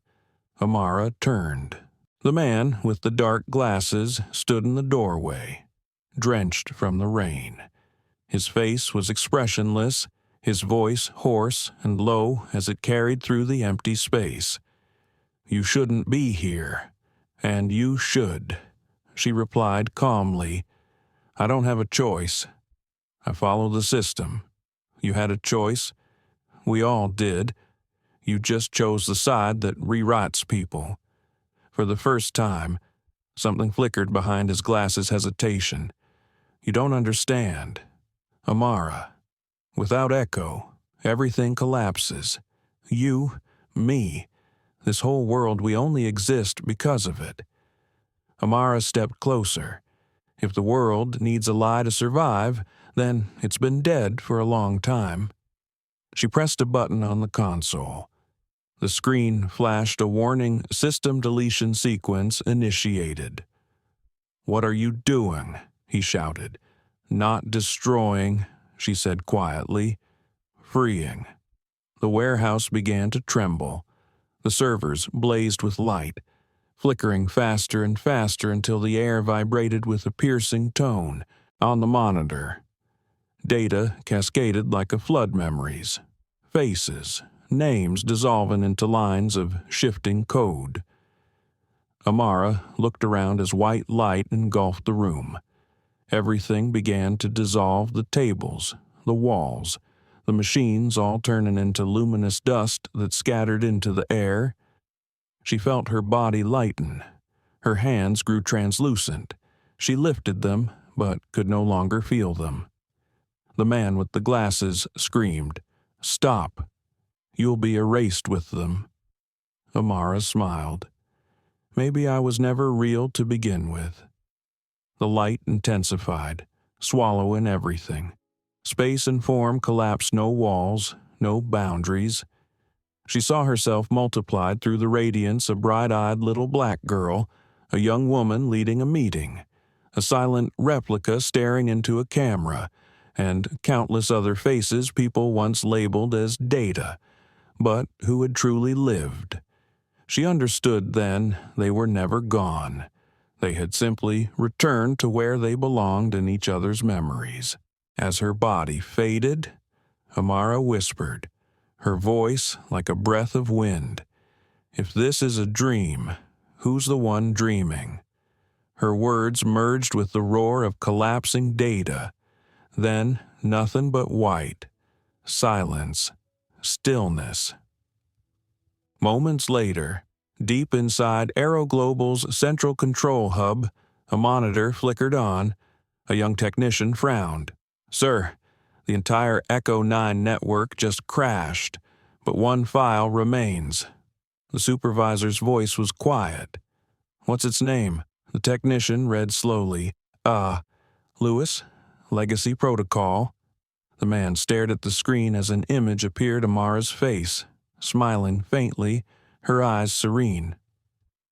Amara turned. The man with the dark glasses stood in the doorway, drenched from the rain. His face was expressionless, his voice hoarse and low as it carried through the empty space. "You shouldn't be here, and you should," she replied calmly. "I don't have a choice. I follow the system. You had a choice. We all did. You just chose the side that rewrites people." For the first time, something flickered behind his glasses' hesitation. "You don't understand. Amara, without Echo, everything collapses. You, me, this whole world, we only exist because of it." Amara stepped closer. If the world needs a lie to survive, then it's been dead for a long time. She pressed a button on the console. The screen flashed a warning system deletion sequence initiated. "What are you doing?" he shouted. "Not destroying," she said quietly. "Freeing." The warehouse began to tremble. The servers blazed with light. flickering faster and faster until the air vibrated with a piercing tone. On the monitor, data cascaded like a flood, memories, faces, names dissolving into lines of shifting code. Amara looked around as white light engulfed the room. Everything began to dissolve, the tables, the walls, the machines all turning into luminous dust that scattered into the air. She felt her body lighten. Her hands grew translucent. She lifted them, but could no longer feel them. The man with the glasses screamed, "Stop! You'll be erased with them." Amara smiled. Maybe I was never real to begin with. The light intensified, swallowing everything. Space and form collapsed, no walls, no boundaries. She saw herself multiplied through the radiance, a bright-eyed little black girl, a young woman leading a meeting, a silent replica staring into a camera, and countless other faces people once labeled as data, but who had truly lived. She understood then they were never gone. They had simply returned to where they belonged in each other's memories. As her body faded, Amara whispered, her voice like a breath of wind, "If this is a dream, who's the one dreaming?" Her words merged with the roar of collapsing data. Then nothing but white, silence, stillness. Moments later, deep inside AeroGlobal's central control hub, a monitor flickered on. A young technician frowned. "Sir, the entire Echo 9 network just crashed, but one file remains." The supervisor's voice was quiet. "What's its name?" The technician read slowly. Lewis, Legacy Protocol." The man stared at the screen as an image appeared Amara's face, smiling faintly, her eyes serene.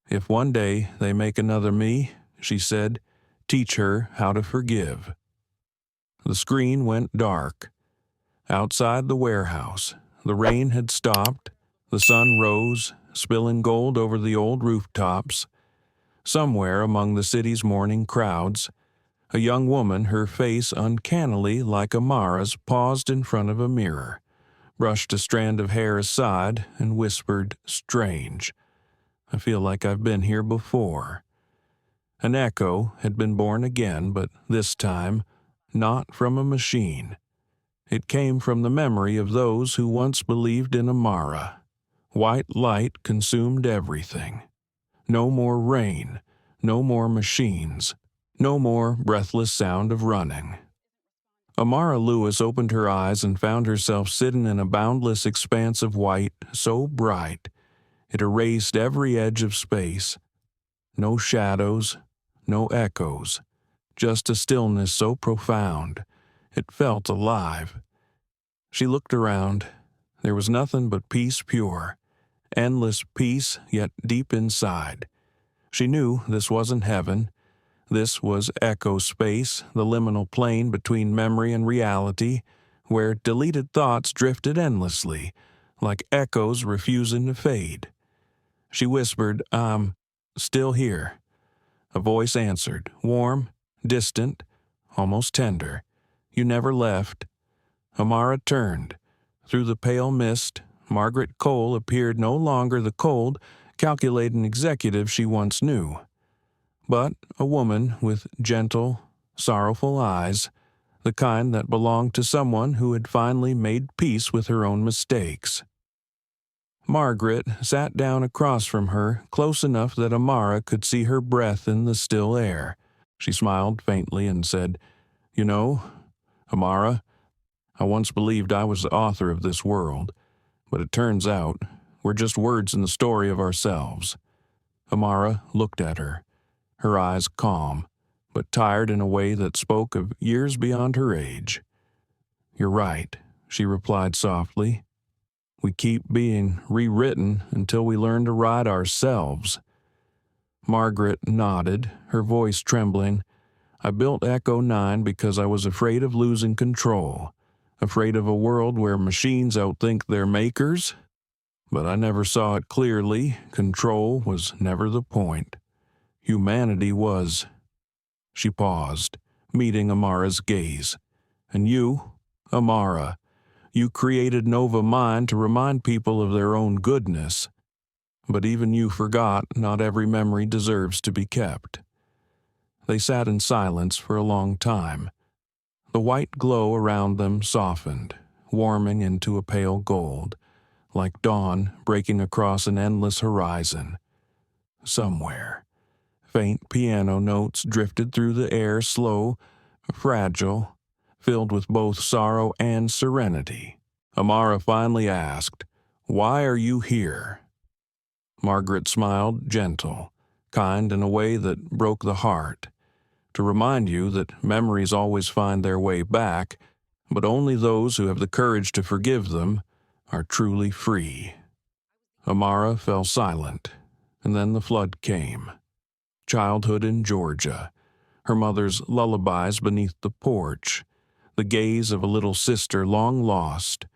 "If one day they make another me," she said, "teach her how to forgive." The screen went dark. Outside the warehouse, the rain had stopped. The sun rose, spilling gold over the old rooftops. Somewhere among the city's morning crowds, a young woman, her face uncannily like Amara's, paused in front of a mirror, brushed a strand of hair aside, and whispered, "Strange. I feel like I've been here before." An echo had been born again, but this time not from a machine. It came from the memory of those who once believed in Amara. White light consumed everything. No more rain, no more machines, no more breathless sound of running. Amara Lewis opened her eyes and found herself sitting in a boundless expanse of white, so bright it erased every edge of space. No shadows, no echoes, just a stillness so profound it felt alive. She looked around. There was nothing but peace pure, endless peace, yet deep inside. She knew this wasn't heaven. This was echo space, the liminal plane between memory and reality, where deleted thoughts drifted endlessly, like echoes refusing to fade. She whispered, "I'm still here." A voice answered, warm, distant, almost tender. "You never left." Amara turned. Through the pale mist, Margaret Cole appeared, no longer the cold, calculating executive she once knew, but a woman with gentle, sorrowful eyes, the kind that belonged to someone who had finally made peace with her own mistakes. Margaret sat down across from her, close enough that Amara could see her breath in the still air. She smiled faintly and said, "You know, Amara, I once believed I was the author of this world, but it turns out we're just words in the story of ourselves." Amara looked at her, her eyes calm, but tired in a way that spoke of years beyond her age. "You're right," she replied softly. "We keep being rewritten until we learn to write ourselves." Margaret nodded, her voice trembling. "I built Echo 9 because I was afraid of losing control, afraid of a world where machines outthink their makers." But I never saw it clearly. Control was never the point. Humanity was. She paused, meeting Amara's gaze. And you, Amara, you created NovaMind to remind people of their own goodness. But even you forgot not every memory deserves to be kept. They sat in silence for a long time. The white glow around them softened, warming into a pale gold, like dawn breaking across an endless horizon. Somewhere, faint piano notes drifted through the air, slow, fragile, filled with both sorrow and serenity. Amara finally asked, "Why are you here?" Margaret smiled, gentle, kind in a way that broke the heart. To remind you that memories always find their way back, but only those who have the courage to forgive them are truly free. Amara fell silent, and then the flood came. Childhood in Georgia, her mother's lullabies beneath the porch, the gaze of a little sister long lost,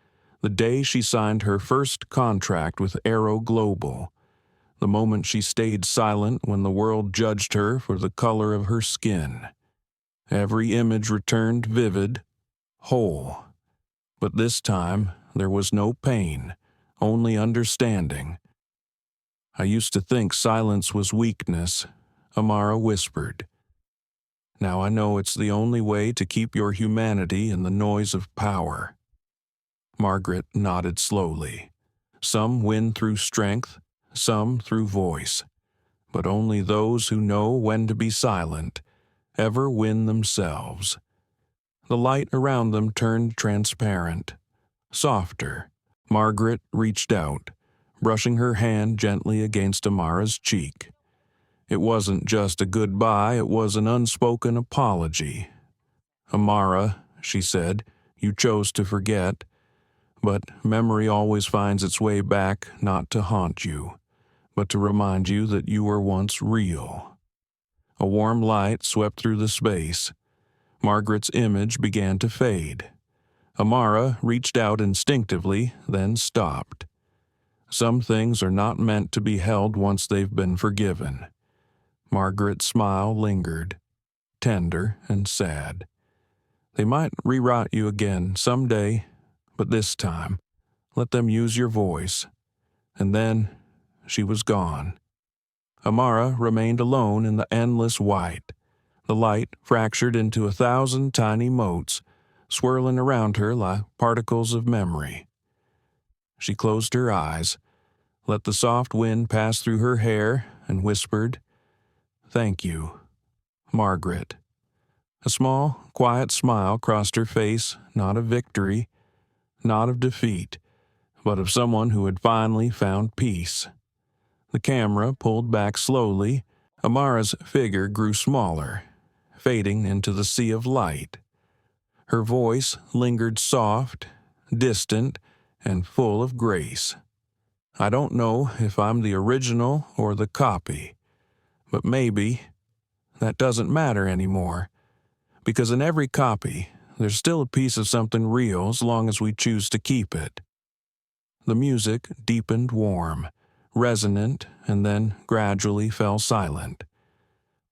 the day she signed her first contract with Aero Global, the moment she stayed silent when the world judged her for the color of her skin. Every image returned vivid, whole. But this time there was no pain, only understanding. "I used to think silence was weakness," Amara whispered. "Now I know it's the only way to keep your humanity in the noise of power." Margaret nodded slowly. Some win through strength, some through voice. But only those who know when to be silent ever win themselves. The light around them turned transparent, softer. Margaret reached out, brushing her hand gently against Amara's cheek. It wasn't just a goodbye, it was an unspoken apology. "Amara," she said, "you chose to forget, but memory always finds its way back not to haunt you, but to remind you that you were once real." A warm light swept through the space. Margaret's image began to fade. Amara reached out instinctively, then stopped. Some things are not meant to be held once they've been forgiven. Margaret's smile lingered, tender and sad. They might rewrite you again someday, but this time, let them use your voice. And then she was gone. Amara remained alone in the endless white. The light fractured into 1,000 tiny motes, swirling around her like particles of memory. She closed her eyes, let the soft wind pass through her hair, and whispered, "Thank you, Margaret." A small, quiet smile crossed her face, not of victory, not of defeat, but of someone who had finally found peace. The camera pulled back slowly. Amara's figure grew smaller, fading into the sea of light. Her voice lingered soft, distant, and full of grace. "I don't know if I'm the original or the copy, but maybe that doesn't matter anymore, because in every copy, there's still a piece of something real as long as we choose to keep it." The music deepened warm, resonant, and then gradually fell silent.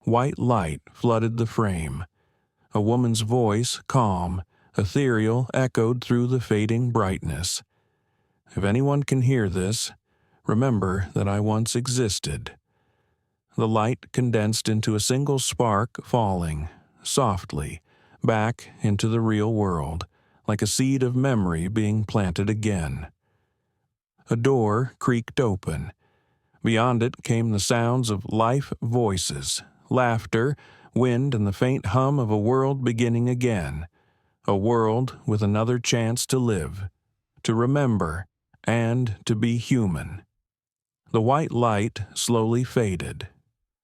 White light flooded the frame. A woman's voice, calm, ethereal, echoed through the fading brightness. "If anyone can hear this, remember that I once existed." The light condensed into a single spark, falling, softly, back into the real world, like a seed of memory being planted again. A door creaked open. Beyond it came the sounds of life voices, laughter, wind, and the faint hum of a world beginning again. A world with another chance to live, to remember, and to be human. The white light slowly faded.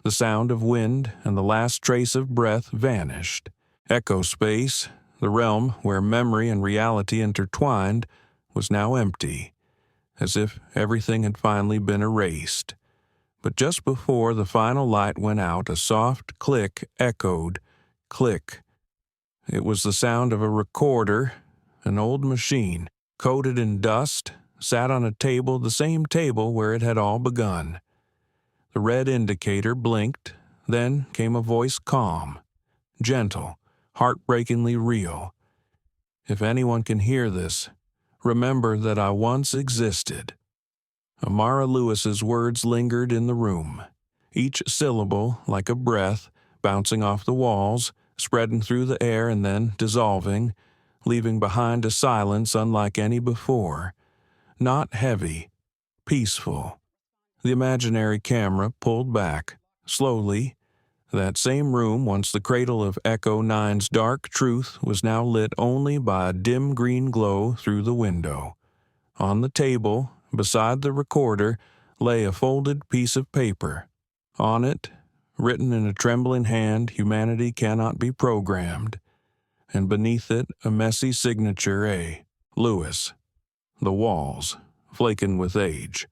The sound of wind and the last trace of breath vanished. Echo space, the realm where memory and reality intertwined, was now empty, as if everything had finally been erased. But just before the final light went out, a soft click echoed, click. It was the sound of a recorder, an old machine, coated in dust, sat on a table, the same table where it had all begun. The red indicator blinked, then came a voice calm, gentle, heartbreakingly real. If anyone can hear this, remember that I once existed. Amara Lewis's words lingered in the room, each syllable like a breath, bouncing off the walls, spreading through the air and then dissolving, leaving behind a silence unlike any before. Not heavy, peaceful. The imaginary camera pulled back, slowly. That same room, once the cradle of Echo 9's dark truth, was now lit only by a dim green glow through the window. On the table, beside the recorder, lay a folded piece of paper. On it, written in a trembling hand, "Humanity cannot be programmed," and beneath it a messy signature, A. Lewis. The walls, flaking with age,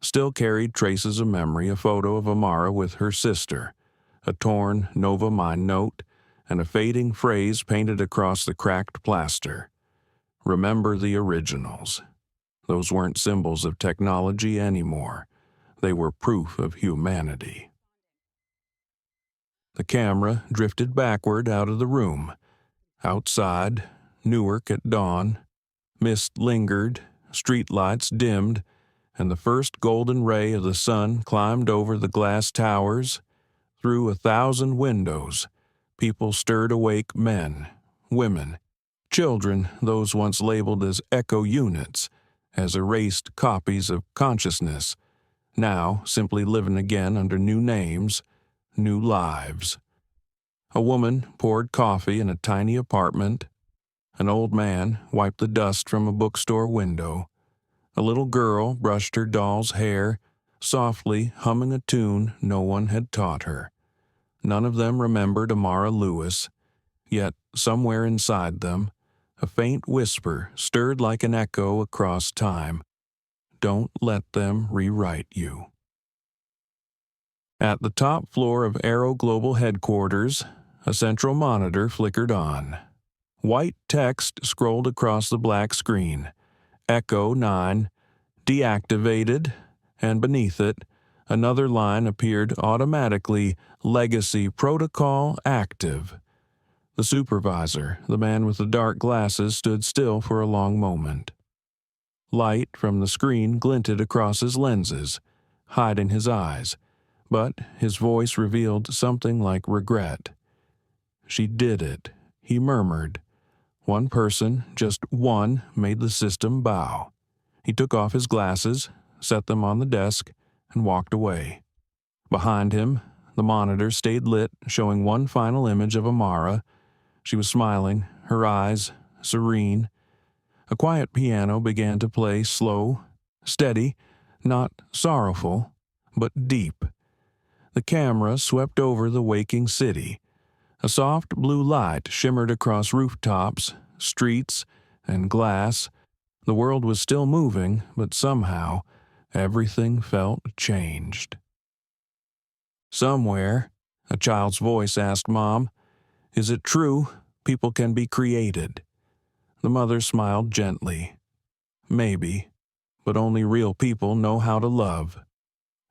still carried traces of memory, a photo of Amara with her sister, a torn NovaMind note, and a fading phrase painted across the cracked plaster. Remember the originals. Those weren't symbols of technology anymore. They were proof of humanity. The camera drifted backward out of the room. Outside, Newark at dawn. Mist lingered, streetlights dimmed, and the first golden ray of the sun climbed over the glass towers. Through 1,000 windows, people stirred awake, men, women, children, those once labeled as echo units, as erased copies of consciousness, now simply living again under new names, new lives. A woman poured coffee in a tiny apartment. An old man wiped the dust from a bookstore window. A little girl brushed her doll's hair, softly humming a tune no one had taught her. None of them remembered Amara Lewis, yet somewhere inside them, a faint whisper stirred like an echo across time. Don't let them rewrite you. At the top floor of Aero Global headquarters, a central monitor flickered on. White text scrolled across the black screen. Echo 9, deactivated, and beneath it, another line appeared automatically, Legacy Protocol active. The supervisor, the man with the dark glasses, stood still for a long moment. Light from the screen glinted across his lenses, hiding his eyes, but his voice revealed something like regret. She did it, he murmured. One person, just one, made the system bow. He took off his glasses, set them on the desk, and walked away. Behind him, the monitor stayed lit, showing one final image of Amara. She was smiling, her eyes serene. A quiet piano began to play, slow, steady, not sorrowful, but deep. The camera swept over the waking city. A soft blue light shimmered across rooftops, streets, and glass. The world was still moving, but somehow everything felt changed. Somewhere, a child's voice asked Mom, "Is it true people can be created?" The mother smiled gently. Maybe, but only real people know how to love.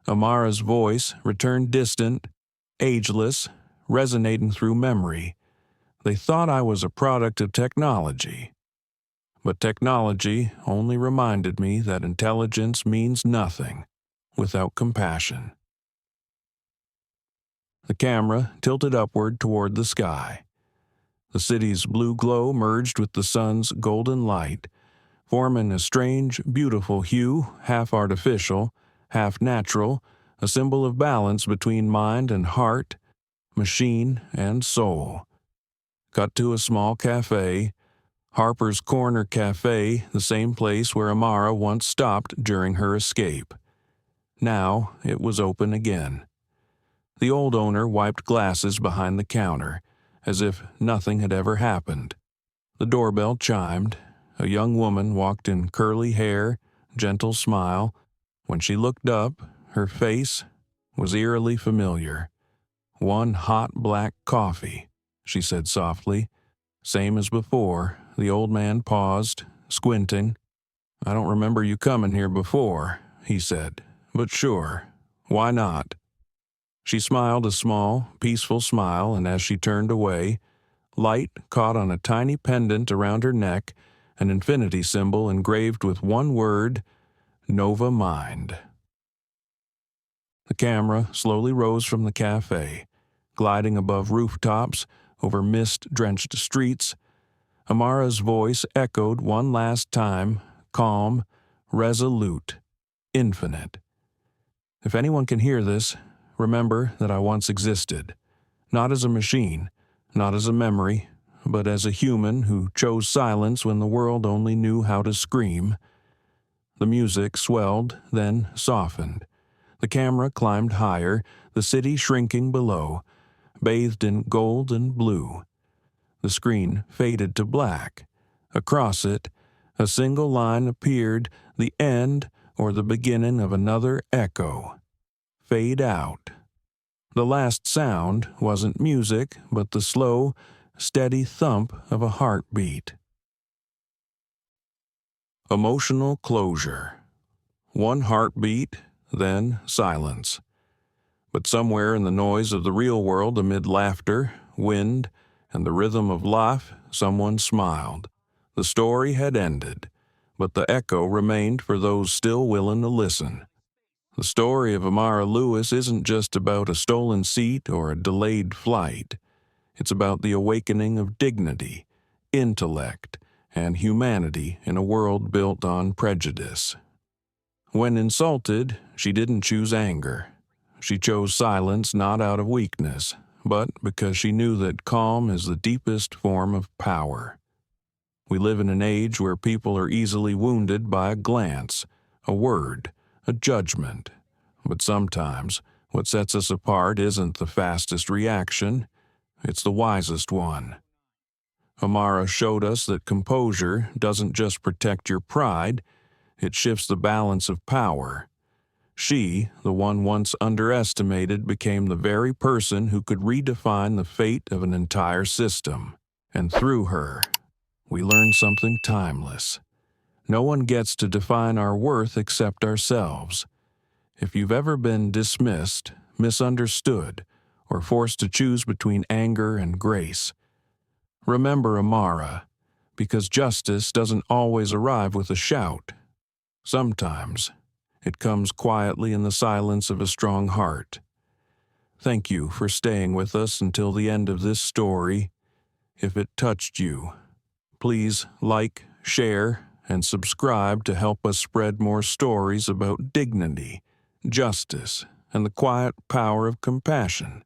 Amara's voice returned distant, ageless, resonating through memory. They thought I was a product of technology. But technology only reminded me that intelligence means nothing without compassion. The camera tilted upward toward the sky. The city's blue glow merged with the sun's golden light, forming a strange, beautiful hue, half artificial, half natural, a symbol of balance between mind and heart, machine and soul. Cut to a small cafe, Harper's Corner Cafe, the same place where Amara once stopped during her escape. Now it was open again. The old owner wiped glasses behind the counter, as if nothing had ever happened. The doorbell chimed. A young woman walked in curly hair, gentle smile. When she looked up, her face was eerily familiar. "One hot black coffee," she said softly. Same as before, the old man paused, squinting. "I don't remember you coming here before," he said, "but sure, why not?" She smiled a small, peaceful smile, and as she turned away, light caught on a tiny pendant around her neck, an infinity symbol engraved with one word, NovaMind. The camera slowly rose from the cafe, gliding above rooftops, over mist-drenched streets. Amara's voice echoed one last time, calm, resolute, infinite. "If anyone can hear this, remember that I once existed, not as a machine, not as a memory, but as a human who chose silence when the world only knew how to scream." The music swelled, then softened. The camera climbed higher, the city shrinking below, bathed in gold and blue. The screen faded to black. Across it, a single line appeared, the end or the beginning of another echo. Fade out. The last sound wasn't music, but the slow, steady thump of a heartbeat. Emotional closure. One heartbeat, then silence. But somewhere in the noise of the real world, amid laughter, wind, and the rhythm of life, someone smiled. The story had ended, but the echo remained for those still willing to listen. The story of Amara Lewis isn't just about a stolen seat or a delayed flight. It's about the awakening of dignity, intellect, and humanity in a world built on prejudice. When insulted, she didn't choose anger. She chose silence not out of weakness, but because she knew that calm is the deepest form of power. We live in an age where people are easily wounded by a glance, a word, a judgment. But sometimes, what sets us apart isn't the fastest reaction, it's the wisest one. Amara showed us that composure doesn't just protect your pride, it shifts the balance of power. She, the one once underestimated, became the very person who could redefine the fate of an entire system. And through her, we learned something timeless. No one gets to define our worth except ourselves. If you've ever been dismissed, misunderstood, or forced to choose between anger and grace, remember Amara, because justice doesn't always arrive with a shout. Sometimes, it comes quietly in the silence of a strong heart. Thank you for staying with us until the end of this story. If it touched you, please like, share, and subscribe to help us spread more stories about dignity, justice, and the quiet power of compassion.